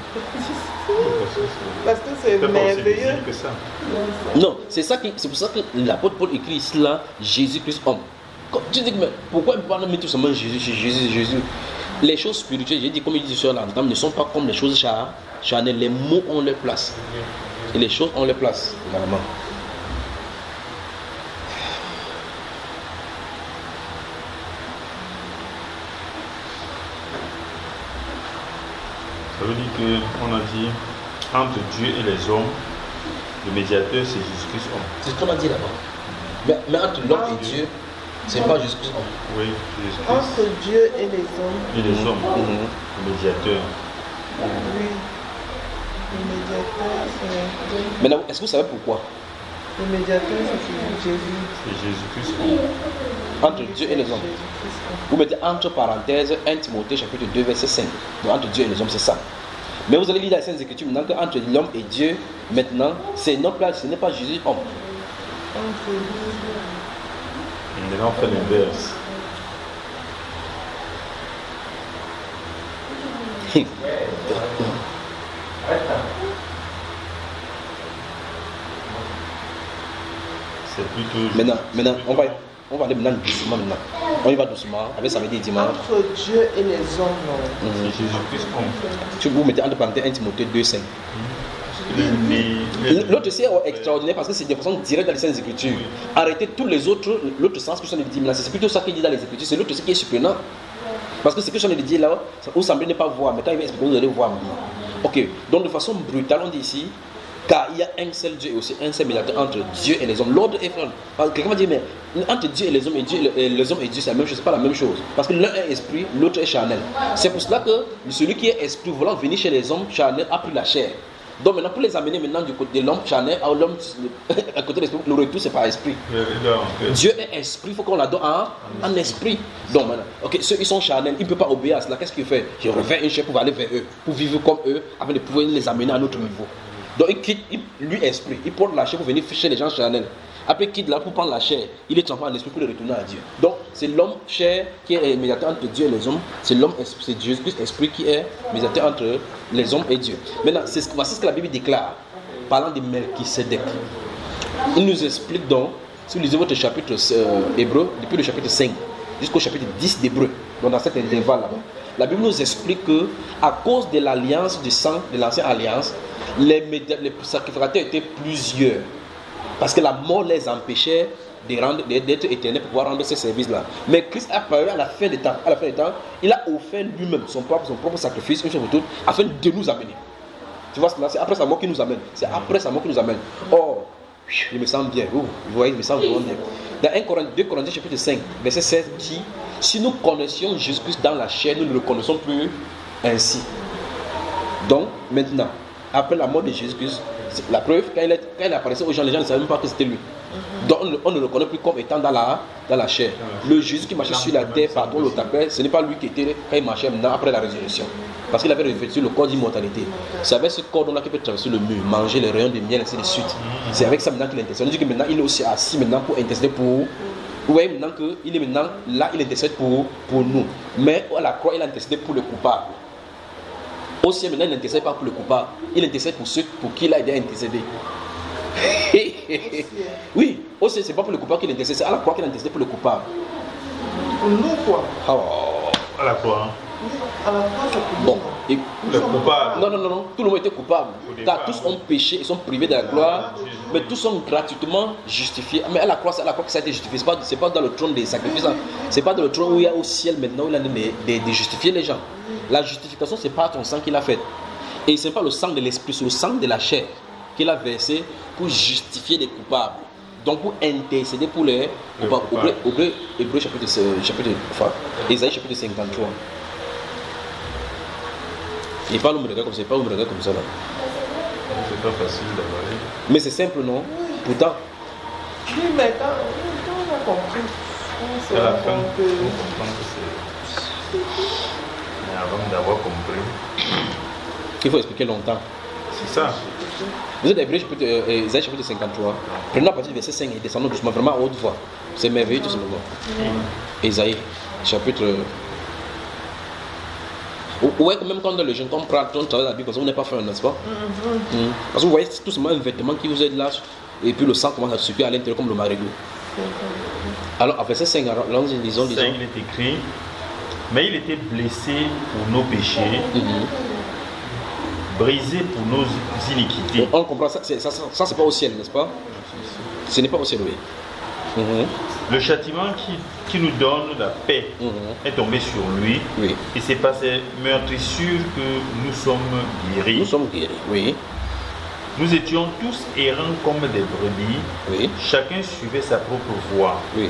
Parce que c'est merveilleux. Que ça. Non, c'est pour ça que l'apôtre Paul écrit ici là, Jésus-Christ homme. Quand tu dis mais pourquoi il parle de tout seulement Jésus? Les choses spirituelles, j'ai dit comme il dit sur l'entame, ne sont pas comme les choses charnelles. Les mots ont leur place. Et les choses ont leur place, également. Ça veut dire qu'on a dit entre Dieu et les hommes, le médiateur c'est Jésus-Christ homme. C'est ce qu'on a dit là-bas. Mais entre l'homme et Dieu, C'est pas Jésus-Christ. Oui, Jésus-Christ. Entre Dieu et les hommes. Et les hommes, le médiateur. Oui. Le médiateur, c'est... Maintenant, est-ce que vous savez pourquoi? Le médiateur, c'est Jésus. C'est Jésus-Christ. Entre Dieu et les hommes. Vous mettez entre parenthèses 1 Timothée chapitre 2 verset 5. Donc entre Dieu et les hommes, c'est ça. Mais vous allez lire dans les Saintes Écritures maintenant qu'entre l'homme et Dieu, maintenant, c'est notre place, ce n'est pas Jésus homme. Maintenant, on fait l'inverse. C'est plutôt... Maintenant, on va aller maintenant doucement maintenant. On y va doucement, avec samedi et dimanche. Entre Dieu et les hommes, non. C'est Jésus-Christ homme. Tu vous mettez entre parenthèses 1 Timothée 2 5. L'autre c'est extraordinaire parce que c'est de façon directe dans les Saintes Écritures. Arrêtez tous les autres, l'autre sens que je viens de dire, c'est plutôt ça qu'il dit dans les Écritures, c'est l'autre ce qui est surprenant. Parce que ce que je viens de dire là, vous semblez ne pas voir, mais quand il va expliquer, vous allez voir. Ok, donc de façon brutale, on dit ici, car il y a un seul Dieu et aussi un seul médiateur entre Dieu et les hommes. L'ordre est frère. Quelqu'un va dire, mais entre Dieu et les hommes et les hommes et Dieu, c'est la même chose, c'est pas la même chose. Parce que l'un est esprit, l'autre est charnel. C'est pour cela que celui qui est esprit, voulant venir chez les hommes charnels, a pris la chair. Donc maintenant, pour les amener maintenant du côté de l'homme charnel à l'homme à côté de l'esprit, le retour c'est par esprit. Dieu est esprit, il faut qu'on l'adore en esprit. Donc maintenant, ok, ceux qui sont charnels, ils ne peuvent pas obéir à cela. Qu'est-ce qu'il fait? Il refait une chair pour aller vers eux, pour vivre comme eux, afin de pouvoir les amener à un autre niveau. Donc il quitte, lui esprit, il porte la chair pour venir chez les gens charnels. Après il quitte là pour prendre la chair, il est transformé en esprit pour le retourner à Dieu. Donc c'est l'homme chair qui est médiateur entre Dieu et les hommes. C'est l'homme, c'est Jésus-Christ esprit qui est médiateur entre les hommes et Dieu. Maintenant, voici ce que la Bible déclare, parlant de Melchisédek. Il nous explique donc, si vous lisez votre chapitre hébreu, depuis le chapitre 5 jusqu'au chapitre 10 d'Hébreu, donc dans cet intervalle là-bas, la Bible nous explique que à cause de l'alliance du sang de l'ancienne alliance, les sacrificateurs étaient plusieurs. Parce que la mort les empêchait d'être éternels pour pouvoir rendre ces services-là. Mais Christ a apparu à la fin des temps. À la fin des temps, il a offert lui-même son propre sacrifice, une chose pour toutes, afin de nous amener. Tu vois, c'est après sa mort qu'il nous amène. C'est après sa mort qu'il nous amène. Oh, je me sens bien. Vous voyez, je me sens vraiment bien. Dans 2 Corinthiens chapitre 5, verset 16 dit, si nous connaissions Jésus-Christ dans la chair, nous ne le connaissons plus ainsi. Donc, maintenant, après la mort de Jésus-Christ, la preuve, quand il apparaissait aux gens, les gens ne savaient même pas que c'était lui. Donc on ne le connaît plus comme étant dans la chair. Le Jésus qui marchait sur la terre partout le tapait, ce n'est pas lui qui était quand il marchait maintenant après la résurrection. Parce qu'il avait revêtu le corps d'immortalité. C'est avec ce corps-là qu'il peut traverser le mur, manger les rayons de miel, ainsi de suite. C'est avec ça maintenant qu'il intercède. On dit que maintenant il est aussi assis maintenant pour intercéder pour. Vous voyez maintenant qu'il est maintenant là, il intercède pour nous. Mais à la croix, il a intercédé pour le coupable. Au ciel, maintenant, il n'intercède pas pour le coupable. Il intercède pour ceux pour qui il a été intercédé. Oui, au ciel, ce n'est pas pour le coupable qu'il intercède, c'est à la croix qu'il a intercédé pour le coupable. Pour nous, quoi. Oh. À la croix. À la croix, c'est pour bon, nous. Le coupable. Non. Tout le monde était coupable. Car tous ont péché, ils sont privés de la gloire. Mais tous sont gratuitement justifiés. Mais à la croix que ça a été justifié. Ce n'est pas dans le trône des sacrifices. Ce n'est pas dans le trône où il y a au ciel maintenant où il a de justifier les gens. La justification, ce n'est pas ton sang qu'il a fait. Et ce n'est pas le sang de l'esprit, c'est le sang de la chair qu'il a versé pour justifier les coupables. Donc pour intercéder pour les coupables. Hébreu chapitre Ésaïe chapitre 53. Il parle me regarde comme ça, il parle me regarde comme ça là. C'est pas facile d'avaler. Mais c'est simple, non? Pourtant. Oui, mais quand on a compris, à la fin, on comprend que c'est. Mais avant d'avoir compris, il faut expliquer longtemps. C'est ça. Vous êtes Hébreu chapitre Ésaïe chapitre 53. Prenons à partir du verset 5 et descendons doucement, vraiment à haute voix. C'est merveilleux tout ce moment. Ésaïe chapitre. Ouais, même quand dans le jeune, quand on prend on travaille la Bible, on n'est pas fait, n'est-ce pas? Parce que vous voyez, c'est tout simplement un vêtement qui vous aide là, et puis le sang commence à subir à l'intérieur comme le marigot. Alors, à verset 5, disons. 5, il est écrit, mais il était blessé pour nos péchés, brisé pour nos iniquités. On comprend ça, ça c'est pas au ciel, n'est-ce pas? Ce n'est pas au ciel, oui. Le châtiment qui nous donne la paix est tombé sur lui. Oui. Et c'est par ces meurtrissures que nous sommes guéris. Nous sommes guéris, oui. Nous étions tous errants comme des brebis. Oui. Chacun suivait sa propre voie. Oui.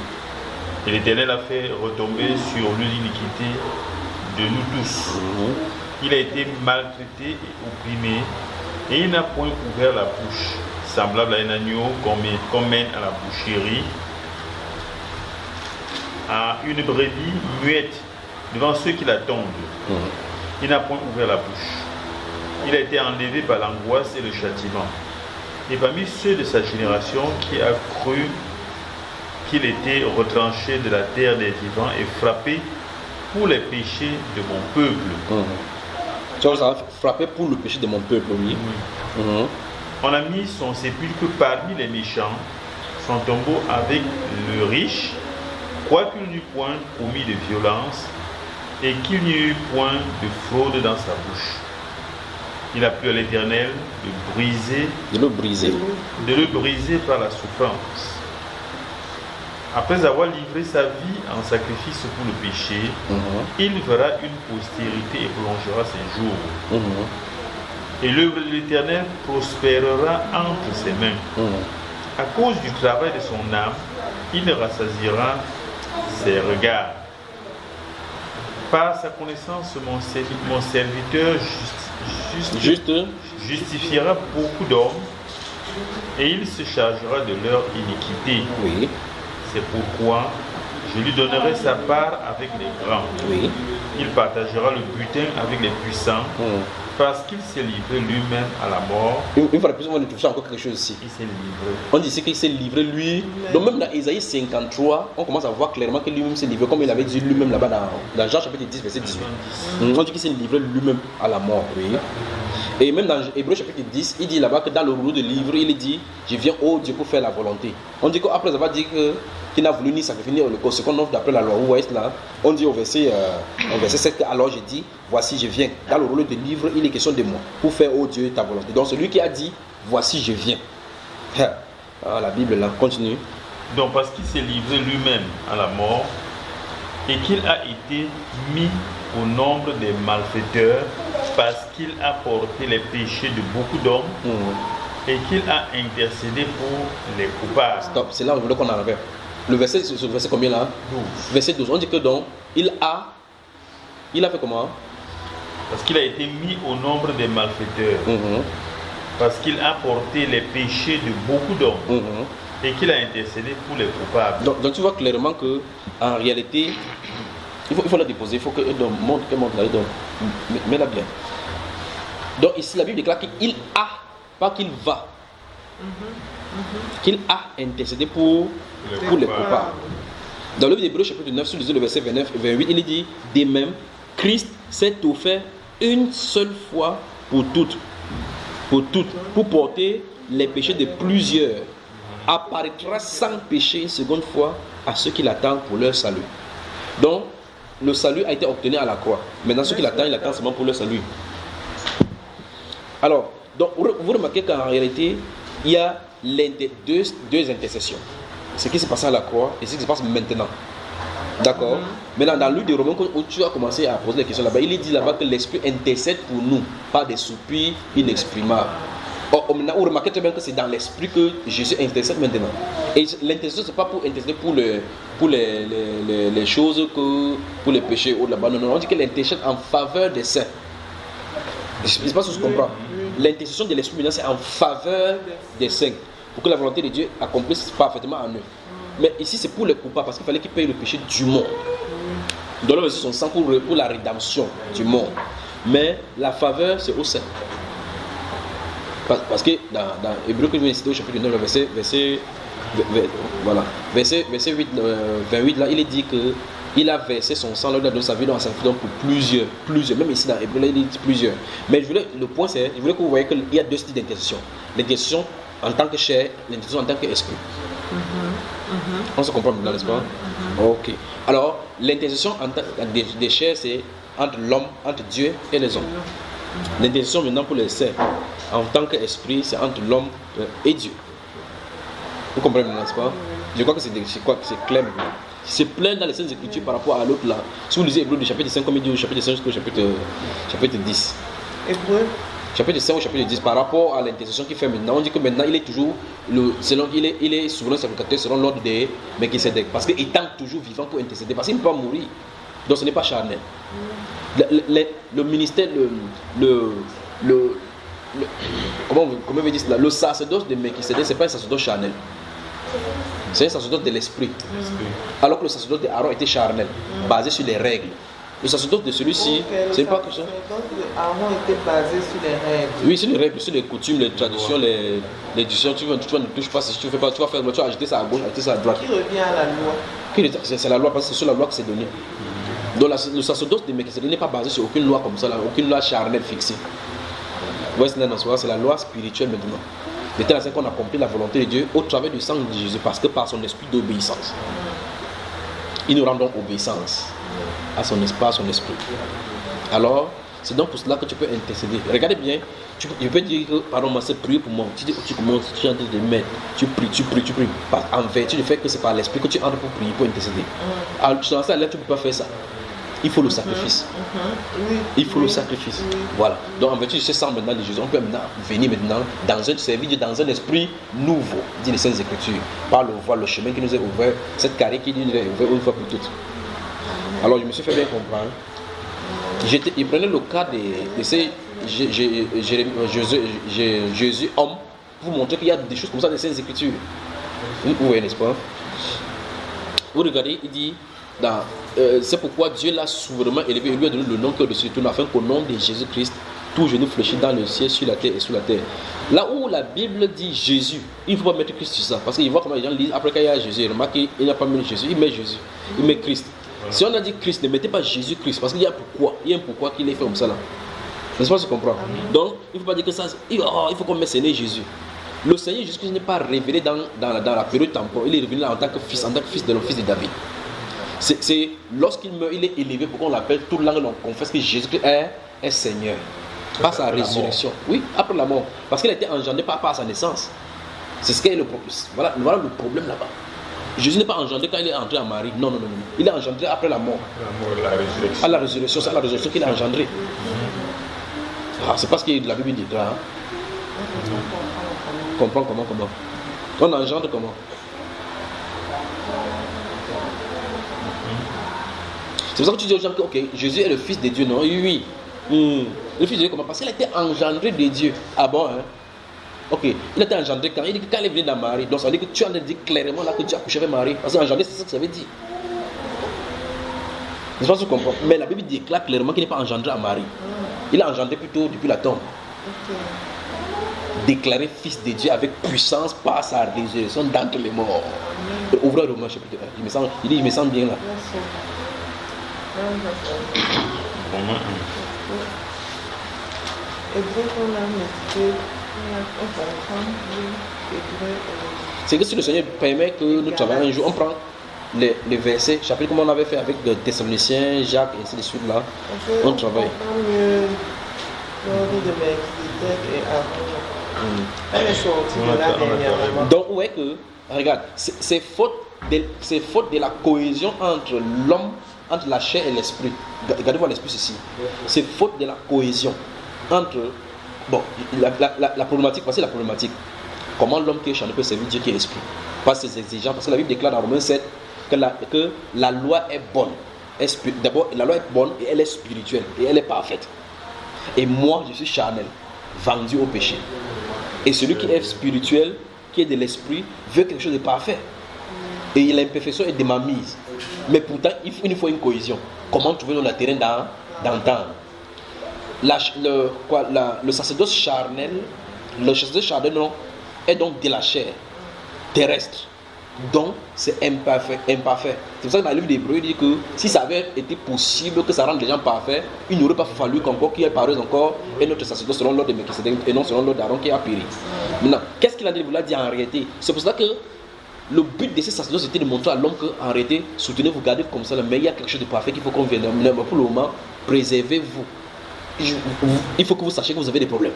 Et l'Éternel a fait retomber sur lui l'iniquité de nous tous. Il a été maltraité et opprimé, et il n'a point ouvert la bouche, semblable à un agneau qu'on mène à la boucherie, à une brebis muette devant ceux qui l'attendent. Il n'a point ouvert la bouche. Il a été enlevé par l'angoisse et le châtiment. Et parmi ceux de sa génération qui a cru qu'il était retranché de la terre des vivants et frappé pour les péchés de mon peuple. Tu vois, ça va frapper pour le péché de mon peuple, oui. On a mis son sépulcre parmi les méchants, son tombeau avec le riche, quoiqu'il n'eût point commis de violence et qu'il n'y eut point de fraude dans sa bouche. Il a plu à l'Éternel de le briser par la souffrance. Après avoir livré sa vie en sacrifice pour le péché, il verra une postérité et prolongera ses jours. Et l'œuvre de l'Éternel prospérera entre ses mains. À cause du travail de son âme, il rassasiera ses regards. Par sa connaissance, mon serviteur justifiera beaucoup d'hommes et il se chargera de leur iniquité. Oui. C'est pourquoi je lui donnerai sa part avec les grands. Oui. Il partagera le butin avec les puissants parce qu'il s'est livré lui-même à la mort. Une fois de plus, on va trouver encore quelque chose ici. Il s'est livré. On dit ici qu'il s'est livré lui. Donc même dans Isaïe 53, on commence à voir clairement que lui-même s'est livré, comme il avait dit lui-même là-bas dans Jean chapitre 10, verset 18. On dit qu'il s'est livré lui-même à la mort. Oui. Et même dans Hébreu chapitre 10, il dit là-bas que dans le rouleau de livre, il dit « Je viens, ô Dieu, pour faire la volonté ». On dit qu'après avoir dit qu'il n'a voulu ni sacrifier ni holocauste, ce qu'on offre d'après la loi, vous voyez cela, on dit au verset 7, alors je dis, voici je viens. Dans le rouleau de livre, il est question de moi, pour faire, ô Dieu, ta volonté. Donc celui qui a dit, voici je viens. La Bible là, continue. Donc parce qu'il s'est livré lui-même à la mort et qu'il a été mis au nombre des malfaiteurs parce qu'il a porté les péchés de beaucoup d'hommes et qu'il a intercédé pour les coupables. Stop, c'est là où je voulais qu'on en arrive. Le verset combien là? 12. Verset 12. On dit que donc, il a fait comment? Parce qu'il a été mis au nombre des malfaiteurs. Parce qu'il a porté les péchés de beaucoup d'hommes. Et qu'il a intercédé pour les coupables. Donc tu vois clairement que en réalité, il faut la déposer, il faut qu'elle montre là, mets-la bien. Donc ici la Bible déclare qu'il a, pas qu'il va. Qu'il a intercédé pour les coupables. Dans le livre d'Hébreux chapitre 9, sur le verset 29 et 28, il dit de même, Christ s'est offert une seule fois pour toutes, pour porter les péchés de plusieurs. Apparaîtra sans péché une seconde fois à ceux qui l'attendent pour leur salut. Donc, le salut a été obtenu à la croix. Maintenant, ceux qui l'attendent, ils l'attendent seulement pour leur salut. Alors, donc, vous remarquez qu'en réalité, il y a deux intercessions. Ce qui s'est passé à la croix et ce qui se passe maintenant. D'accord? Maintenant, dans le livre des Romains, où tu as commencé à poser des questions là-bas, il est dit là-bas que l'Esprit intercède pour nous, par des soupirs inexprimables. Maintenant, vous remarquez très bien que c'est dans l'esprit que Jésus intercède maintenant. Et l'intercession, ce n'est pas pour intercéder pour les choses, pour les péchés ou là-bas. Non, on dit qu'elle intercède en faveur des saints. Je ne sais pas si je comprends. L'intercession de l'esprit maintenant, c'est en faveur des saints. Pour que la volonté de Dieu accomplisse parfaitement en eux. Mais ici, c'est pour les coupables, parce qu'il fallait qu'ils payent le péché du monde. Donc là, son sang pour la rédemption du monde. Mais la faveur, c'est au saint. Parce que dans Hébreu que je viens de citer au chapitre 9, verset 28, là, il est dit qu'il a versé son sang, là, de sa vie dans sa vie pour plusieurs. Même ici dans Hébreu, là, il dit plusieurs. Mais le point, c'est, je voulais que vous voyez qu'il y a deux styles d'intercession. L'intercession en tant que chair, l'intercession en tant qu'esprit. On se comprend maintenant, n'est-ce pas? Ok. Alors, l'intercession des chairs, c'est entre l'homme, entre Dieu et les hommes. L'intercession maintenant pour les saints, en tant qu'esprit, c'est entre l'homme et Dieu. Vous comprenez maintenant, n'est-ce pas? Je crois que c'est clair maintenant. C'est plein dans les Saintes Écritures par rapport à l'autre là. Si vous lisez Hébreu du chapitre 5, comme il dit au chapitre 5 jusqu'au chapitre 10. Hébreu chapitre 5 au chapitre 10, par rapport à l'intercession qu'il fait maintenant, on dit que maintenant il est toujours, il est souverain sacrificateur selon l'ordre des Melchisedec, parce qu'il est toujours vivant pour intercéder, parce qu'il ne peut pas mourir, donc ce n'est pas charnel. Le ministère, comment on veut dire cela, le sacerdoce de Melchisedec, ce n'est pas un sacerdoce charnel, c'est un sacerdoce de l'esprit, alors que le sacerdoce d'Aaron était charnel, basé sur les règles. Le sacerdoce de celui-ci, c'est pas que ça. Le sacerdoce d'Aaron était basé sur les règles. Oui, sur les règles, sur les coutumes, les traditions, les décisions. Tu ne touches pas, si tu ne fais pas, tu vas faire, tu vas agiter ça à gauche, agiter ça à droite. Qui revient à la loi? C'est la loi, parce que c'est sur la loi que c'est donné. Donc le sacerdoce de Melchisedec n'est pas basé sur aucune loi comme ça, là, aucune loi charnelle fixée. C'est la loi spirituelle maintenant. De telle sorte qu'on accomplit la volonté de Dieu au travers du sang de Jésus, parce que par son esprit d'obéissance. Il nous rend donc obéissance à son esprit. Alors, c'est donc pour cela que tu peux intercéder. Regardez bien, tu peux dire que, pardon, moi, c'est prier pour moi. Tu commences, tu es en train de mettre, tu pries. En vertu du fait que c'est par l'esprit que tu entres pour prier, pour intercéder. Alors, dans ça, là, tu ne peux pas faire ça. Il faut le sacrifice. Il faut le sacrifice. Voilà. Donc, en vertu de ce sang maintenant de Jésus, on peut maintenant venir maintenant dans un service, dans un esprit nouveau, dit les Saintes Écritures, par le voie, le chemin qui nous est ouvert, cette carrière qui nous est ouverte une fois pour toutes. Alors, je me suis fait bien comprendre. Il prenait le cas de ces Jésus homme pour vous montrer qu'il y a des choses comme ça dans les Saintes Écritures. Vous voyez, n'est-ce pas? Vous regardez, il dit. C'est pourquoi Dieu l'a souverainement élevé et lui a donné le nom qui est au-dessus de tout, afin qu'au nom de Jésus-Christ, tout genou fléchit dans le ciel, sur la terre et sous la terre. Là où la Bible dit Jésus, il ne faut pas mettre Christ sur ça, parce qu'il voit comment les gens lisent après qu'il y a Jésus. Remarquez, il n'a pas mis Jésus, il met Jésus, il met Christ. Si on a dit Christ, ne mettez pas Jésus-Christ, parce qu'il y a pourquoi, il y a un pourquoi qu'il est fait comme ça là. N'est-ce pas, tu comprends? Donc, il ne faut pas dire que ça, il faut qu'on mette Seigneur Jésus. Le Seigneur Jésus-Christ n'est pas révélé dans la période temporelle, il est révélé en tant que fils de l'homme, fils de David. C'est lorsqu'il meurt, il est élevé pour qu'on l'appelle toute langue, on confesse que Jésus-Christ est Seigneur. Par sa résurrection. Oui, après la mort. Parce qu'il a été engendré par sa naissance. C'est ce qui est le problème. Voilà le problème là-bas. Jésus n'est pas engendré quand il est entré à Marie. Non. Il est engendré après la mort. La résurrection. À la résurrection. C'est à la résurrection qu'il est engendré. C'est parce que la Bible dit là. Comprends comment. On engendre comment? C'est pour ça que tu dis aux gens que ok, Jésus est le fils de Dieu, non? Oui. Le fils de Dieu comment? Parce qu'il a été engendré de Dieu. Ah bon, hein? Ok, il a été engendré quand? Il dit que quand il est venu dans Marie, donc ça veut dire que tu as dit clairement là que Dieu a couché avec Marie. Parce que engendré, c'est ça que ça veut dire. Je pense que tu comprends. Mais la Bible déclare clairement qu'il n'est pas engendré à Marie. Il est engendré plutôt depuis la tombe. Déclaré fils de Dieu avec puissance par sa résurrection d'entre les morts. Ouvrez Romains chapitre 1. Il me semble bien là. C'est que si le Seigneur permet que nous travaillions un jour, on prend les versets, chapitre comme on avait fait avec les Thessaloniciens, Jacques et ainsi de suite là, on travaille. Donc où est que, regarde, c'est faute de la cohésion entre l'homme, entre la chair et l'esprit. Regardez-moi l'esprit ceci. C'est faute de la cohésion entre... Bon, la problématique, voici la problématique. Comment l'homme qui est charnel peut servir Dieu qui est esprit? Pas ses exigences, parce que la Bible déclare dans Romains 7 que la loi est bonne. D'abord, la loi est bonne et elle est spirituelle et elle est parfaite. Et moi, je suis charnel, vendu au péché. Et celui qui est spirituel, qui est de l'esprit, veut quelque chose de parfait. Et l'imperfection est de ma mise. Mais pourtant, il faut une cohésion. Comment trouver le terrain d'entendre? Le sacerdoce charnel, non, est donc de la chair terrestre. Donc, c'est imparfait. C'est pour ça que dans le livre d'Hébreux, il dit que si ça avait été possible que ça rende les gens parfaits, il n'aurait pas fallu qu'encore qu'il y ait paru encore un autre sacerdoce selon l'ordre de Melchisedec et non selon l'ordre d'Aaron qui a péri. Maintenant, qu'est-ce qu'il a dit? Il l'a dit en réalité. C'est pour ça que le but de ces sacerdoces était de montrer à l'homme qu'en réalité, soutenez-vous, gardez comme ça, mais il y a quelque chose de parfait qu'il faut qu'on vienne. Mais pour le moment, préservez-vous. Il faut que vous sachiez que vous avez des problèmes.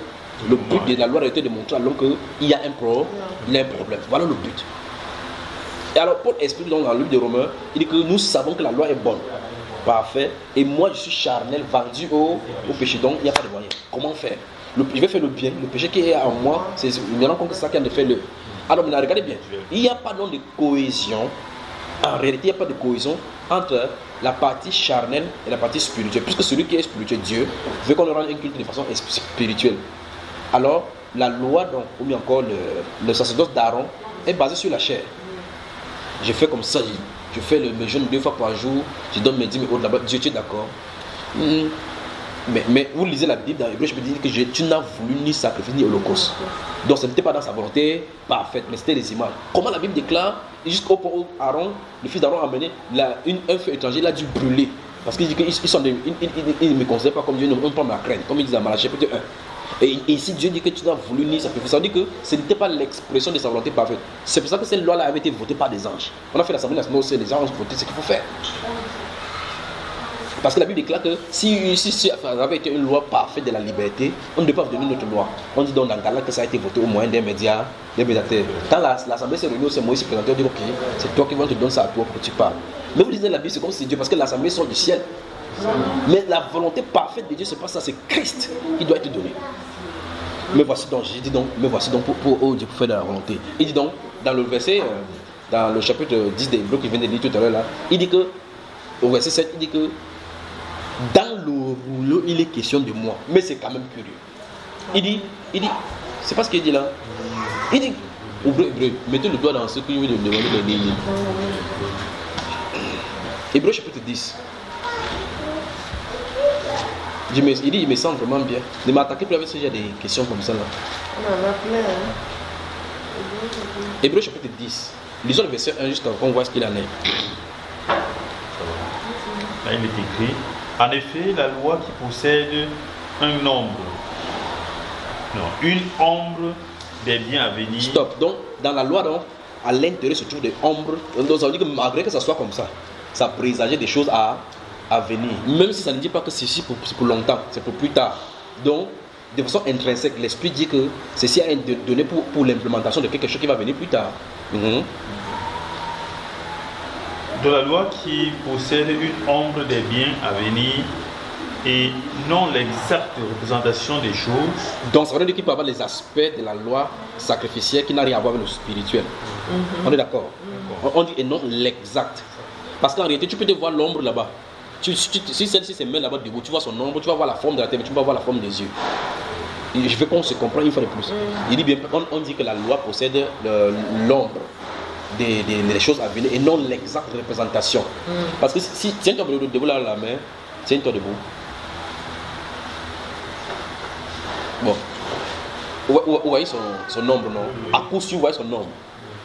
Le but de la loi était de montrer à l'homme qu'il y a un problème. Voilà le but. Et alors, Paul explique dans le livre de Romains, il dit que nous savons que la loi est bonne, parfaite, et moi je suis charnel, vendu au péché, donc il n'y a pas de moyen. Comment faire? je vais faire le bien, le péché qui est en moi, je me rends compte que c'est ça qui en fait le. Alors maintenant, regardez bien, il n'y a pas donc de cohésion, en réalité il n'y a pas de cohésion entre la partie charnelle et la partie spirituelle, puisque celui qui est spirituel, Dieu, veut qu'on le rende un culte de façon spirituelle. Alors, la loi, donc, ou bien encore le sacerdoce d'Aaron, est basé sur la chair. Je fais comme ça, je fais mes jeûnes 2 fois par jour, je donne mes 10 000 euros là-bas, Dieu, tu es d'accord? Mais vous lisez la Bible dans Hébreu, je peux dire que tu n'as voulu ni sacrifice ni holocauste. Donc ce n'était pas dans sa volonté parfaite, mais c'était les images. Comment la Bible déclare, jusqu'au point où Aaron, le fils d'Aaron a amené un feu étranger, il a dû brûler. Parce qu'il dit qu'ils ne me considèrent pas comme Dieu, ils n'ont pas ma crainte, comme il dit dans Malachie chapitre 1. Et ici, Dieu dit que tu n'as voulu ni sacrifice. Ça veut dire que ce n'était pas l'expression de sa volonté parfaite. C'est pour ça que cette loi-là avait été votée par des anges. On a fait l'Assemblée nationale aussi, les anges ont voté ce qu'il faut faire. Parce que la Bible déclare que si ça avait été une loi parfaite de la liberté, on ne devait pas donner notre loi. On dit donc dans Galates que ça a été voté au moyen des médias, des médiateurs. Quand l'Assemblée s'est réunie, c'est Moïse qui présentait, on dit ok, c'est toi qui vas te donner ça à toi pour que tu parles. Mais vous lisez la Bible, c'est comme si c'est Dieu, parce que l'Assemblée sort du ciel. Mais la volonté parfaite de Dieu, c'est pas ça, c'est Christ qui doit être donné. Mais voici donc, j'ai dit donc, mais voici donc pour Dieu pour faire de la volonté. Il dit donc, dans le verset, dans le chapitre 10 des Hébreux qui vient de lire tout à l'heure là, il dit que, au verset 7, il dit que dans le rouleau, il est question de moi. Mais c'est quand même curieux. Il dit, c'est pas ce qu'il dit là. Il dit, Hébreu, mettez le doigt dans ce que je vais demander de lire. Hébreu chapitre 10. Il dit, il me semble vraiment bien. Ne m'attaquez plus avec ce genre de questions comme ça là. On en a plein. Hébreu chapitre 10. Lisons le verset 1 jusqu'à qu'on voit ce qu'il en est. Là, il est écrit, en effet, la loi qui possède un nombre, une ombre des biens à venir. Stop. Donc, dans la loi, donc, à l'intérieur se trouve des ombres. Donc, ça veut dire que malgré que ça soit comme ça, ça présageait des choses à venir. Même si ça ne dit pas que c'est pour longtemps, c'est pour plus tard. Donc, de façon intrinsèque, l'esprit dit que ceci a été donné pour l'implémentation de quelque chose qui va venir plus tard. De la loi qui possède une ombre des biens à venir et non l'exacte représentation des choses. Donc ça veut dire qu'il peut y avoir les aspects de la loi sacrificielle qui n'a rien à voir avec le spirituel. On est d'accord? On dit et non l'exact. Parce qu'en réalité, tu peux te voir l'ombre là-bas. Si celle-ci se met là-bas debout, tu vois son ombre, tu vas voir la forme de la tête, mais tu vas voir la forme des yeux. Et je veux qu'on se comprenne une fois de plus. Il dit bien, on dit que la loi possède l'ombre des choses à venir et non l'exacte représentation. Parce que si tiens-toi debout là à la main, tiens-toi debout. Bon. Vous voyez son ombre, non? À coup sûr, vous voyez son ombre.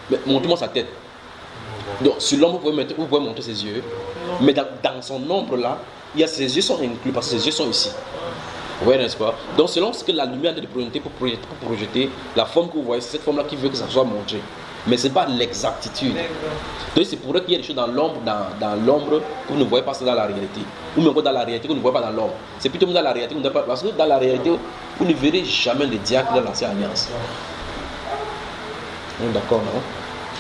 Mais montrez-moi sa tête. Donc sur l'ombre, vous pouvez montrer ses yeux. Mais dans son ombre là, ses yeux sont inclus parce que ses yeux sont ici. Vous voyez, n'est-ce pas? Donc selon ce que la lumière de projeter pour projeter, la forme que vous voyez, c'est cette forme là qui veut que ça soit montré. Mais ce n'est pas l'exactitude. Donc c'est pour ça qu'il y a des choses dans l'ombre que vous ne voyez pas dans la réalité. Ou même dans la réalité que vous ne voyez pas dans l'ombre. C'est plutôt dans la réalité que vous ne voyez pas. Parce que dans la réalité, vous ne verrez jamais de diacres dans l'ancienne alliance. D'accord, non?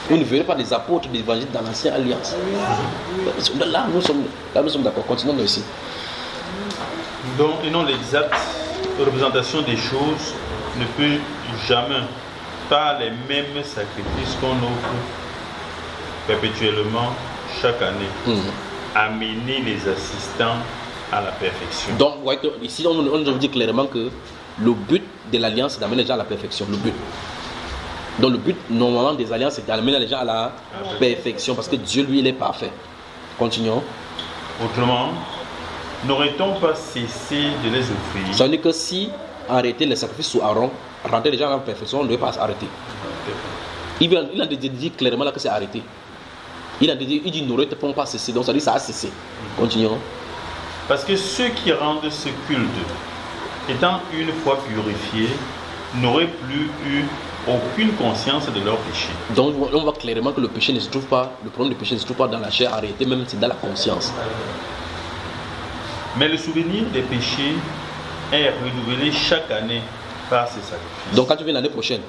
Vous ne verrez pas des apôtres d'évangile dans l'ancienne alliance. Là, nous sommes d'accord. Continuons ici. Donc, et non l'exacte représentation des choses ne peut jamais, par les mêmes sacrifices qu'on offre perpétuellement chaque année, amener les assistants à la perfection. Donc, vous voyez que ici, on nous dit clairement que le but de l'alliance, c'est d'amener les gens à la perfection. Le but. Donc, le but, normalement, des alliances, c'est d'amener les gens à la perfection. Parce que Dieu, lui, il est parfait. Continuons. Autrement, n'aurait-on pas cessé de les offrir? Ça veut dire que si arrêter les sacrifices sous Aaron, rentrer les gens à la perfection, on ne devait pas arrêter. Il a dit clairement là que c'est arrêté. Il dit n'aurait-on pas cessé. Donc ça dit ça a cessé. Continuons. Parce que ceux qui rendent ce culte, étant une fois purifiés, n'auraient plus eu aucune conscience de leur péché. Donc on voit clairement que le péché ne se trouve pas, le problème du péché ne se trouve pas dans la chair arrêtée, même c'est dans la conscience. Mais le souvenir des péchés est renouvelé chaque année par ces sacrifices. Donc quand tu viens l'année prochaine,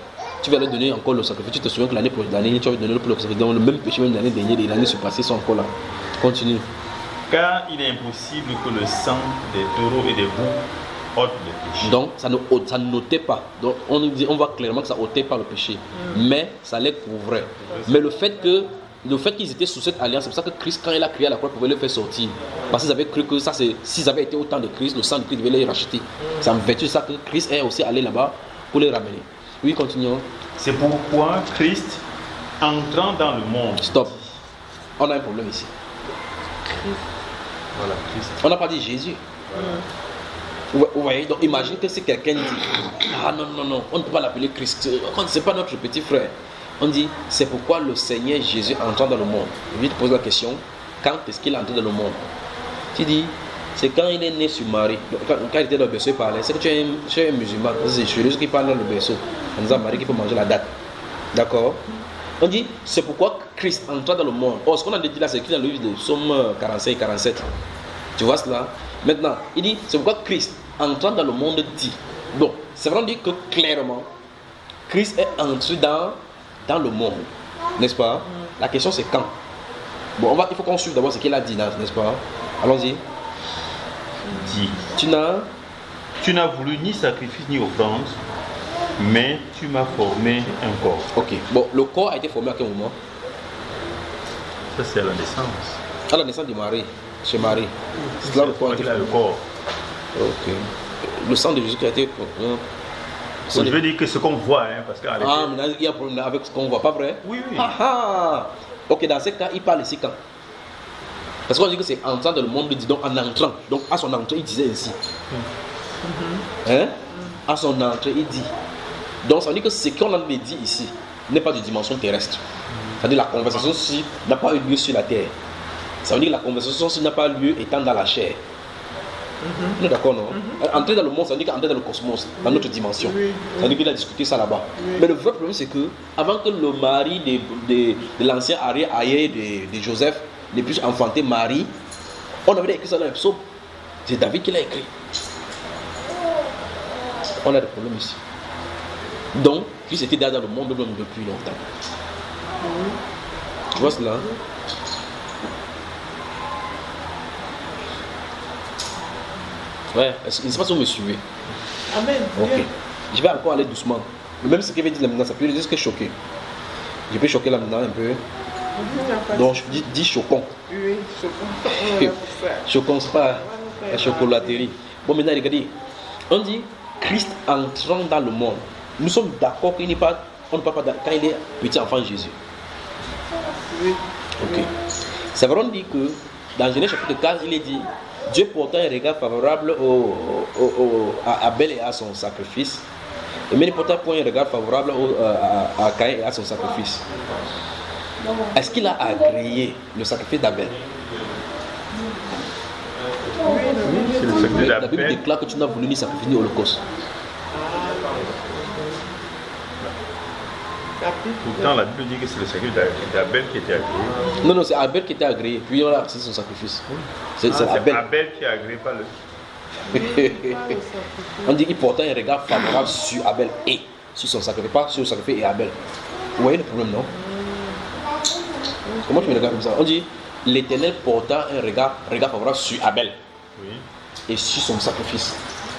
tu vas leur donner encore le sacrifice. Tu te souviens que l'année prochaine, tu vas donner le sacrifice. Donc le même péché, même l'année dernière et l'année passée sont encore là. Continue. Car il est impossible que le sang des taureaux et des boucs ôte le péché. Donc ça n'ôtait pas. Donc on voit clairement que ça ôtait pas le péché. Mais ça les couvrait. Mais le fait qu'ils étaient sous cette alliance, c'est pour ça que Christ, quand il a crié à la croix, pouvait les faire sortir. Parce qu'ils avaient cru que ça, s'ils avaient été au temps de Christ, le sang de Christ devait les racheter. C'est en vertu de ça que Christ est aussi allé là-bas pour les ramener. Oui, continuons. C'est pourquoi Christ, entrant dans le monde... Stop. On a un problème ici. Voilà, Christ. On n'a pas dit Jésus. Vous voyez, donc imagine que si quelqu'un dit ah non, on ne peut pas l'appeler Christ, c'est pas notre petit frère. On dit c'est pourquoi le Seigneur Jésus entrant dans le monde. Je vais te poser la question, quand est-ce qu'il est entré dans le monde? Tu dis c'est quand il est né sur Marie. Quand il était dans le berceau, il parlait. C'est que tu es un musulman. C'est celui qui parle dans le berceau. En disant Marie qu'il faut manger la date. D'accord? On dit c'est pourquoi Christ entra dans le monde. Oh, ce qu'on a dit là, c'est écrit dans le livre de Psaume 45 et 47. Tu vois cela? Maintenant, il dit c'est pourquoi Christ entrant dans le monde dit. Donc, c'est vraiment dit que clairement, Christ est entré dans le monde. N'est-ce pas? La question c'est quand? Bon, il faut qu'on suive d'abord ce qu'il a dit, n'est-ce pas? Allons-y. Dit. Tu n'as voulu ni sacrifice ni offrande, mais tu m'as formé un corps. Ok. Bon, le corps a été formé à quel moment? Ça, c'est à la naissance. À la naissance de Marie, chez Marie. C'est là le corps a été formé. Le corps. Ok. Le sang de Jésus qui a été. Je veux dire que ce qu'on voit, hein, parce qu'à ah, mais il y a un problème avec ce qu'on voit, pas vrai? Oui. Ok, dans ce cas, il parle ici quand? Parce qu'on dit que c'est entrant dans le monde, dit donc en entrant. Donc à son entrée, il disait ainsi. Hein? À son entrée, il dit. Donc ça veut dire que ce qu'on a dit ici n'est pas de dimension terrestre. C'est-à-dire la conversation-ci n'a pas eu lieu sur la terre. Ça veut dire que la conversation-ci n'a pas lieu étant dans la chair. On est d'accord, non? Entrer dans le monde, ça veut dire qu'entrer dans le cosmos, dans notre dimension. Ça veut dire qu'il a discuté ça là-bas. Mais le vrai problème, c'est que avant que le mari de l'ancien arrière de Joseph ne puisse enfanter Marie, on avait écrit ça dans les psaumes. C'est David qui l'a écrit. On a des problèmes ici. Donc, Christ était dans le monde depuis longtemps. Tu vois cela? Ouais, je ne sais pas si vous me suivez. Amen. Ok. Je vais encore aller doucement. Même ce qu'il veut dire là maintenant, ça peut juste choquer. Je peux choquer là maintenant un peu. Donc je dis choquant. Oui, choquant. Choquant, c'est pas la chocolaterie. Bon, maintenant regardez. On dit Christ entrant dans le monde. Nous sommes d'accord qu'il n'est pas, on ne parle pas quand il est petit enfant Jésus. Oui. Ok. C'est vrai, on dit que dans Genèse chapitre 4, il est dit Dieu portant un regard favorable à Abel et à son sacrifice, mais ne portant point un regard favorable à Caïn et à son sacrifice. Est-ce qu'il a agréé le sacrifice d'Abel? Oui, c'est le sacrifice La Bible d'Abel. déclare que tu n'as voulu ni sacrifice ni holocauste. Pourtant, la Bible dit que c'est le sacrifice d'Abel qui était agréé. Non, c'est Abel qui était agréé, puis voilà, c'est son sacrifice. C'est Abel. Abel qui a agréé par le... On dit qu'il portait un regard favorable sur Abel et sur son sacrifice, pas sur le sacrifice et Abel. Vous voyez le problème, non? Comment tu me regardes comme ça? On dit l'Éternel porta un regard favorable sur Abel et sur son sacrifice.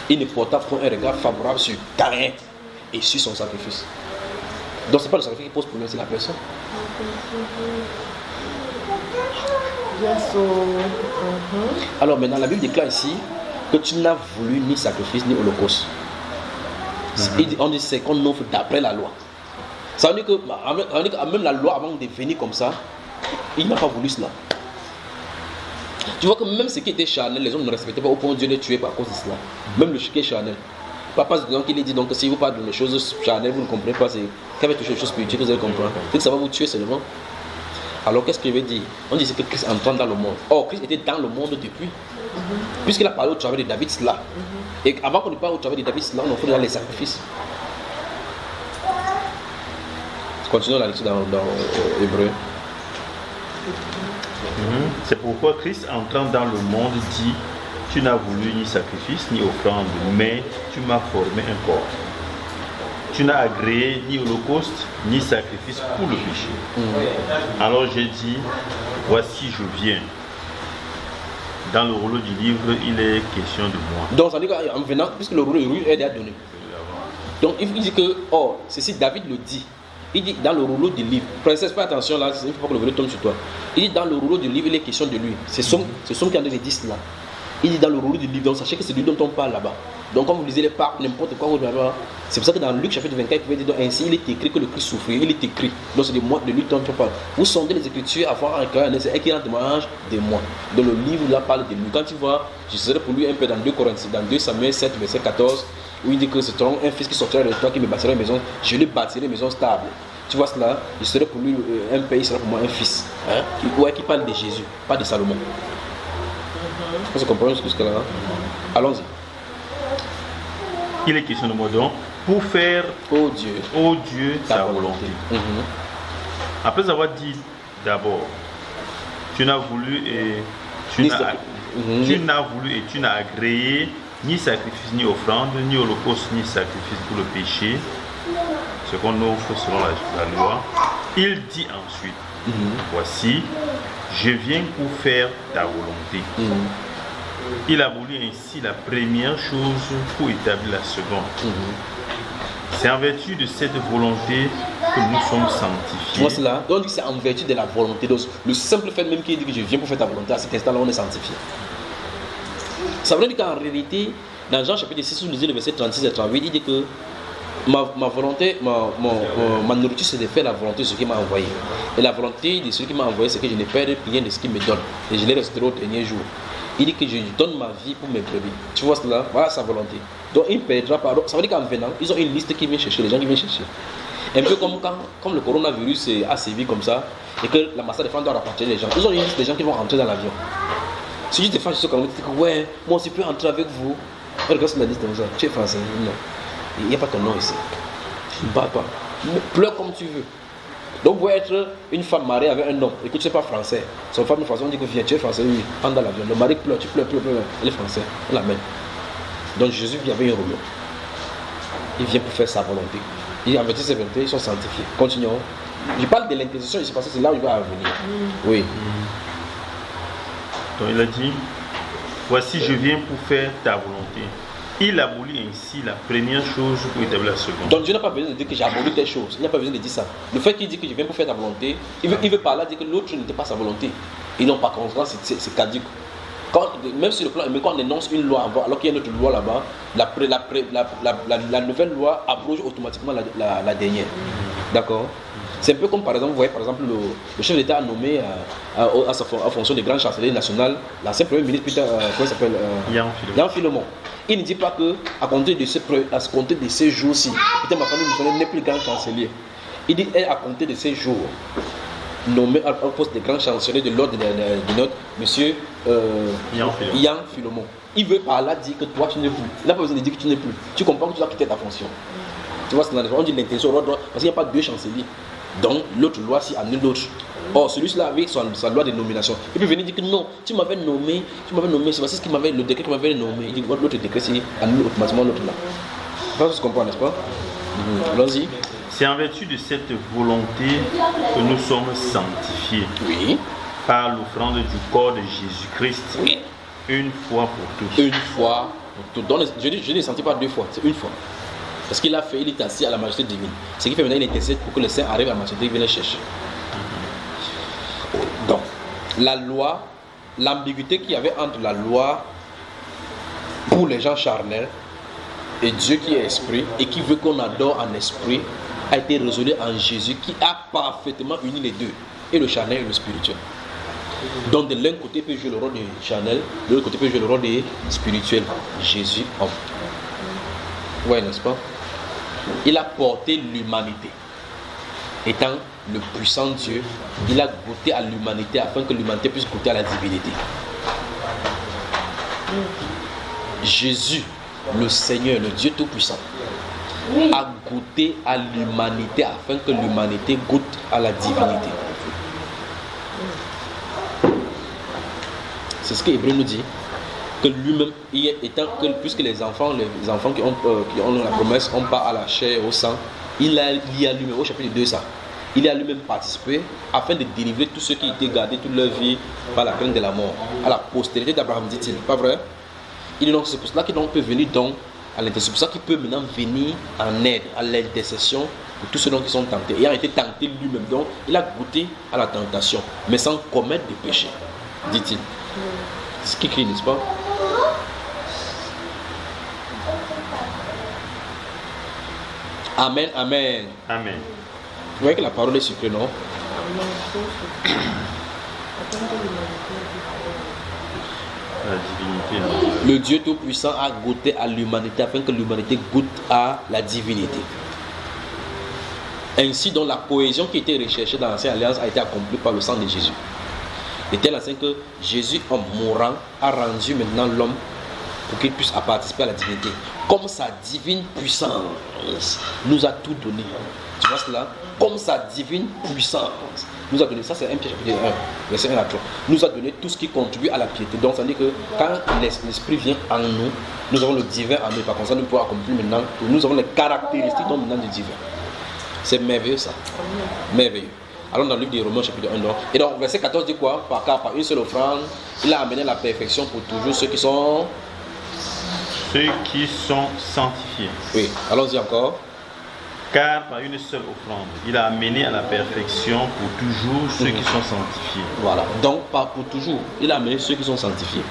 Il ne porta point un regard favorable sur Caïn et sur son sacrifice. Donc c'est pas le sacrifice qui pose problème, c'est la personne. Alors maintenant la Bible déclare ici que tu n'as voulu ni sacrifice ni holocauste. On dit c'est qu'on offre d'après la loi. Ça veut dire que même la loi avant de venir comme ça, il n'a pas voulu cela. Tu vois que même ce qui était charnel, les hommes ne respectaient pas au point où Dieu les tuait par cause de cela. Même le qui est charnel. Papa, donc il est dit donc que si vous parlez de choses charnelles, vous ne comprenez pas, c'est qu'avec touché les choses spirituelles, vous allez comprendre. C'est que ça va vous tuer seulement. Alors qu'est-ce qu'il veut dire? On dit que Christ entrant dans le monde. Or, Christ était dans le monde depuis. Puisqu'il a parlé au travers de David cela. Et avant qu'on ne parle au travers de David cela, on offre déjà les sacrifices. Continuons la lecture dans Hébreu. C'est pourquoi Christ entrant dans le monde dit: tu n'as voulu ni sacrifice ni offrande, mais tu m'as formé un corps. Tu n'as agréé ni holocauste ni sacrifice pour le péché. Alors j'ai dit: voici je viens. Dans le rouleau du livre, il est question de moi. Donc ça veut dire qu'en venant, puisque le rouleau est déjà donné. Donc il dit que, oh, ceci, David le dit. Il dit dans le rouleau du livre, princesse, fais attention là, il ne faut pas que le rouleau tombe sur toi. Il dit dans le rouleau du livre, il est question de lui. C'est Somme qui en donne les 10 là. Il dit dans le rouleau du livre, donc sachez que c'est lui dont on parle là-bas. Donc comme vous lisez les papes, n'importe quoi, c'est pour ça que dans Luc chapitre 24, il pouvait dire donc, ainsi il est écrit que le Christ souffrit, il est écrit. Donc c'est de moi, de lui dont on parle. Vous sondez les Écritures avant un cœur, c'est qui rend témoignage de moi. Dans le livre là parle de lui. Quand tu vois, je serai pour lui un peu dans 2 Corinthiens, dans 2 Samuel 7, verset 14, où il dit que c'est un fils qui sortira de toi, qui me bâtira une maison, je lui bâtirai une maison stable. Tu vois cela, je serai pour lui un pays, il sera pour moi un fils. Hein? Qui parle de Jésus, pas de Salomon. Je pense que vous comprenez jusque là. Allons-y. Il est question de moi donc pour faire ô Dieu ta volonté. Après avoir dit d'abord, tu n'as voulu et tu n'as voulu et tu n'as agréé ni sacrifice ni offrande, ni holocauste ni sacrifice pour le péché, ce qu'on offre selon la loi. Il dit ensuite, voici, je viens pour faire ta volonté. Il a voulu ainsi la première chose pour établir la seconde. C'est en vertu de cette volonté que nous sommes sanctifiés. Moi, cela, donc c'est en vertu de la volonté. Donc, le simple fait même qu'il dit que je viens pour faire ta volonté, à cet instant-là, on est sanctifié. Ça veut dire qu'en réalité, dans Jean chapitre 6, vous lisez le verset 36 et 38, il dit que ma volonté, ma nourriture, c'est de faire la volonté de ce qui m'a envoyé. Et la volonté de ce qui m'a envoyé, c'est que je ne perds rien de ce qu'il me donne. Et je les resterai au dernier jour. Il dit que je lui donne ma vie pour mes brebis. Tu vois cela? Voilà sa volonté. Donc il ne perdra pas. Ça veut dire qu'en venant, ils ont une liste qui vient chercher, les gens qui viennent chercher. Un peu comme le coronavirus a sévi comme ça, et que la masse de femmes doit rapporter les gens. Ils ont une liste des gens qui vont rentrer dans l'avion. Si je te fais ce qu'on dit que ouais, moi aussi je peux entrer avec vous. Regarde sur la liste comme ça. Tu es français? Non. Il n'y a pas ton nom ici. Ne bats pas. Pleure comme tu veux. Donc, vous pouvez être une femme mariée avec un homme et que tu ne sais pas français. Son femme est française, on dit que viens, tu es français, oui, entre dans l'avion. Le mari pleure, tu pleures, elle est français, on l'amène. Donc, Jésus vient avec un rouleau. Il vient pour faire sa volonté. Il avertit ses volontés, ils sont sanctifiés. Continuons. Je parle de l'intercession ici parce que c'est là où il va venir. Oui. Donc, il a dit, voici, je viens pour faire ta volonté. Il abolit ainsi la première chose pour établir la seconde. Donc Dieu n'a pas besoin de dire que j'ai aboli telle chose. Il n'a pas besoin de dire ça. Le fait qu'il dit que je viens pour faire ta volonté, il veut par là dire que l'autre n'était pas sa volonté. Et non, par conséquent, c'est caduque. Même sur le plan, mais quand on énonce une loi avant, alors qu'il y a une autre loi là-bas, la nouvelle loi abroge automatiquement la dernière. D'accord? C'est un peu comme par exemple, vous voyez par exemple le chef d'État a nommé à fonction de grand chancelier national, l'ancien premier ministre Peter, comment il s'appelle, Jean Philemon. Il ne dit pas que à compter de ces jours-ci, Peter Mafano n'est plus grand chancelier. Il dit à compter de ces jours, nommé au poste de grand chancelier de l'ordre de notre monsieur Jean Philemon. Il veut par là dire que toi tu n'es plus. Il n'a pas besoin de dire que tu n'es plus. Tu comprends que tu dois quitter ta fonction. Tu vois, on dit l'intention, parce qu'il n'y a pas deux chanceliers. Donc l'autre loi s'y annule l'autre. Or celui-là avec sa loi de nomination, il peut venir dire que non, tu m'avais nommé, c'est parce que le décret qui m'avait nommé. Il dit l'autre décret c'est annule automatiquement l'autre là. Vous comprenez, n'est-ce pas? Allons-y. C'est en vertu de cette volonté que nous sommes sanctifiés. Oui. Par l'offrande du corps de Jésus-Christ. Oui. Une fois pour tous. Une fois pour toutes. Donc, je ne senti pas deux fois, c'est une fois. Parce qu'il a fait, il est assis à la majesté divine. Ce qui fait maintenant, il intercède pour que le Saint arrive à la majesté divine et vienne le chercher. Donc, la loi, l'ambiguïté qu'il y avait entre la loi pour les gens charnels et Dieu qui est esprit et qui veut qu'on adore en esprit a été résolue en Jésus qui a parfaitement uni les deux, et le charnel et le spirituel. Donc de l'un côté peut jouer le rôle de charnel, de l'autre côté peut jouer le rôle de spirituel. Jésus homme. Ouais, n'est-ce pas? Il a porté l'humanité. Étant le puissant Dieu, il a goûté à l'humanité afin que l'humanité puisse goûter à la divinité. Jésus, le Seigneur, le Dieu Tout-Puissant, a goûté à l'humanité afin que l'humanité goûte à la divinité. C'est ce que Hébreu nous dit, que lui-même, étant que puisque les enfants qui ont la promesse, on part à la chair, au sang, il y a lui-même, au chapitre 2 ça, il a lui-même participé afin de délivrer tous ceux qui étaient gardés toute leur vie par la crainte de la mort, à la postérité d'Abraham, dit-il. Pas vrai? Il dit donc, c'est pour cela qu'il peut venir donc à l'intercession. C'est pour ça qu'il peut maintenant venir en aide, à l'intercession de tous ceux qui sont tentés. Ayant été tenté lui-même, donc il a goûté à la tentation, mais sans commettre de péché, dit-il. C'est ce qui crie, n'est-ce pas? Amen, amen. Amen. Vous voyez que la parole est sucrée, non? La divinité. Le Dieu Tout-Puissant a goûté à l'humanité afin que l'humanité goûte à la divinité. Ainsi, donc, la cohésion qui était recherchée dans l'Ancienne Alliance a été accomplie par le sang de Jésus. De telle façon que Jésus, en mourant, a rendu maintenant l'homme pour qu'il puisse participer à la divinité. Comme sa divine puissance nous a tout donné. Tu vois cela? Comme sa divine puissance nous a donné. Ça, c'est 1 Pierre chapitre 1, verset 1 à 3. Nous a donné tout ce qui contribue à la piété. Donc, ça veut dire que quand l'Esprit vient en nous, nous avons le divin en nous. Par contre, ça nous pouvons accomplir maintenant. Nous avons les caractéristiques donc, maintenant du divin. C'est merveilleux ça. Merveilleux. Allons dans le livre des Romains chapitre 1. Donc. Et donc, verset 14 dit quoi? Par une seule offrande, il a amené la perfection pour toujours ceux qui sont sanctifiés. Oui, allons-y encore. Car par une seule offrande, il a amené à la perfection pour toujours ceux qui sont sanctifiés. Voilà, donc pas pour toujours, il a amené ceux qui sont sanctifiés.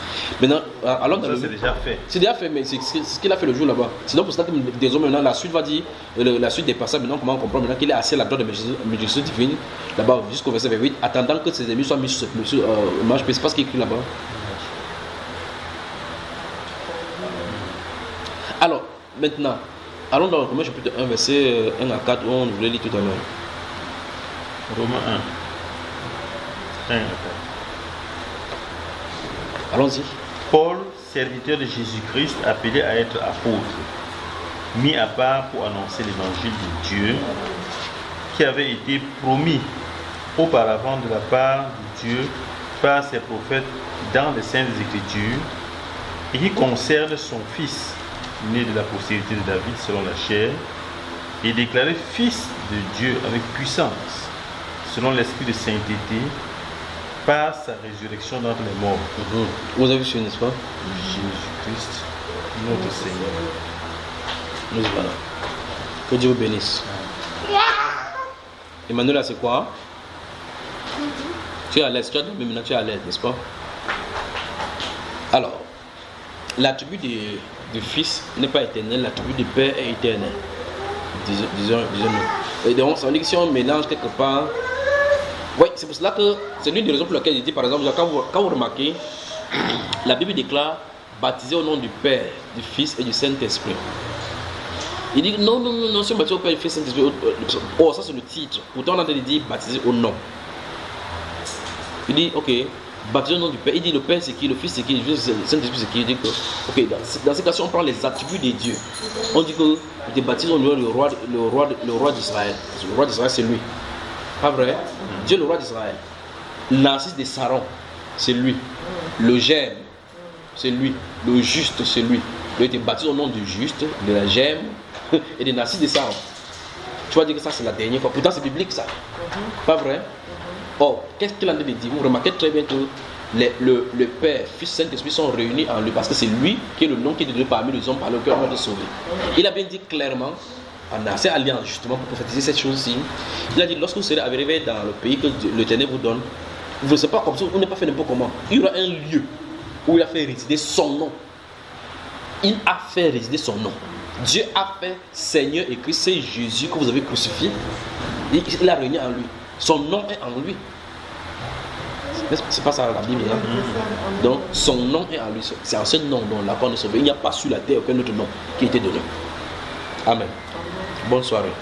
Maintenant, alors ça c'est déjà fait. C'est déjà fait, mais c'est ce qu'il a fait le jour là-bas. Sinon, pour ça que désormais maintenant, la suite va dire, la suite des passages, maintenant, comment on comprend maintenant qu'il est assis à la droite de Jésus divine, là-bas jusqu'au verset 28, attendant que ses ennemis soient mis sur marche, c'est pas ce qu'il écrit là-bas. Alors, maintenant, allons dans Romains chapitre 1, verset 1 à 4, où on voulait lire tout à l'heure. Romains 1. 1 à 4. Allons-y. Paul, serviteur de Jésus-Christ, appelé à être apôtre, mis à part pour annoncer l'évangile de Dieu, qui avait été promis auparavant de la part de Dieu par ses prophètes dans les Saintes Écritures, et qui concerne son Fils, né de la postérité de David selon la chair, et déclaré fils de Dieu avec puissance, selon l'esprit de sainteté, par sa résurrection d'entre les morts. Vous avez vu, n'est-ce pas? Jésus-Christ, notre Seigneur. Nous voilà. Que Dieu vous bénisse. Emmanuel, c'est quoi? Tu es à l'aise, tu as dormi, maintenant tu es à l'aise, n'est-ce pas? Alors, l'attribut du Fils n'est pas éternel, l'attribut du Père est éternel. Disons-nous. Et donc, ça veut dire que si on mélange quelque part. Oui, c'est pour cela que c'est l'une des raisons pour lesquelles il dit, par exemple, quand vous remarquez, la Bible déclare baptisé au nom du Père, du Fils et du Saint-Esprit. Il dit non, si on baptise au Père, du Fils et du Saint-Esprit. Oh, ça c'est le titre. Pourtant, on a dit baptisé au nom. Il dit, ok. Baptisé au nom du Père, il dit le Père c'est qui, le Fils c'est qui, le Saint-Esprit c'est qui. Il dit que, ok, dans ces cas, si on prend les attributs des dieux, on dit que il était baptisé au nom du roi d'Israël. Le roi d'Israël c'est lui. Pas vrai? Dieu le roi d'Israël. Narcisse de Saron, c'est lui. Le gemme, c'est lui. Le juste, c'est lui. Il a été baptisé au nom du juste, de la gemme et de Narcisse de Saron. Tu vas dire que ça c'est la dernière fois. Pourtant c'est biblique ça. Pas vrai? Or, qu'est-ce qu'il en a dit? Vous remarquez très bien que le Père, Fils, Saint-Esprit sont réunis en lui parce que c'est lui qui est le nom qui est donné parmi les hommes par lequel on va être sauvé. Il a bien dit clairement, en assez alliance justement pour prophétiser cette chose-ci, il a dit lorsque vous serez arrivés dans le pays que l'Éternel vous donne, vous ne serez pas comme ça, vous n'êtes pas fait n'importe comment. Il y aura un lieu où il a fait résider son nom. Il a fait résider son nom. Dieu a fait Seigneur et Christ, c'est Jésus que vous avez crucifié. Il a réuni en lui. Son nom est en lui. C'est pas ça la Bible. Hein? Donc son nom est en lui. C'est en ce nom dont la qu'on est sauvé. Il n'y a pas sur la terre aucun autre nom qui a été donné. Amen. Bonne soirée.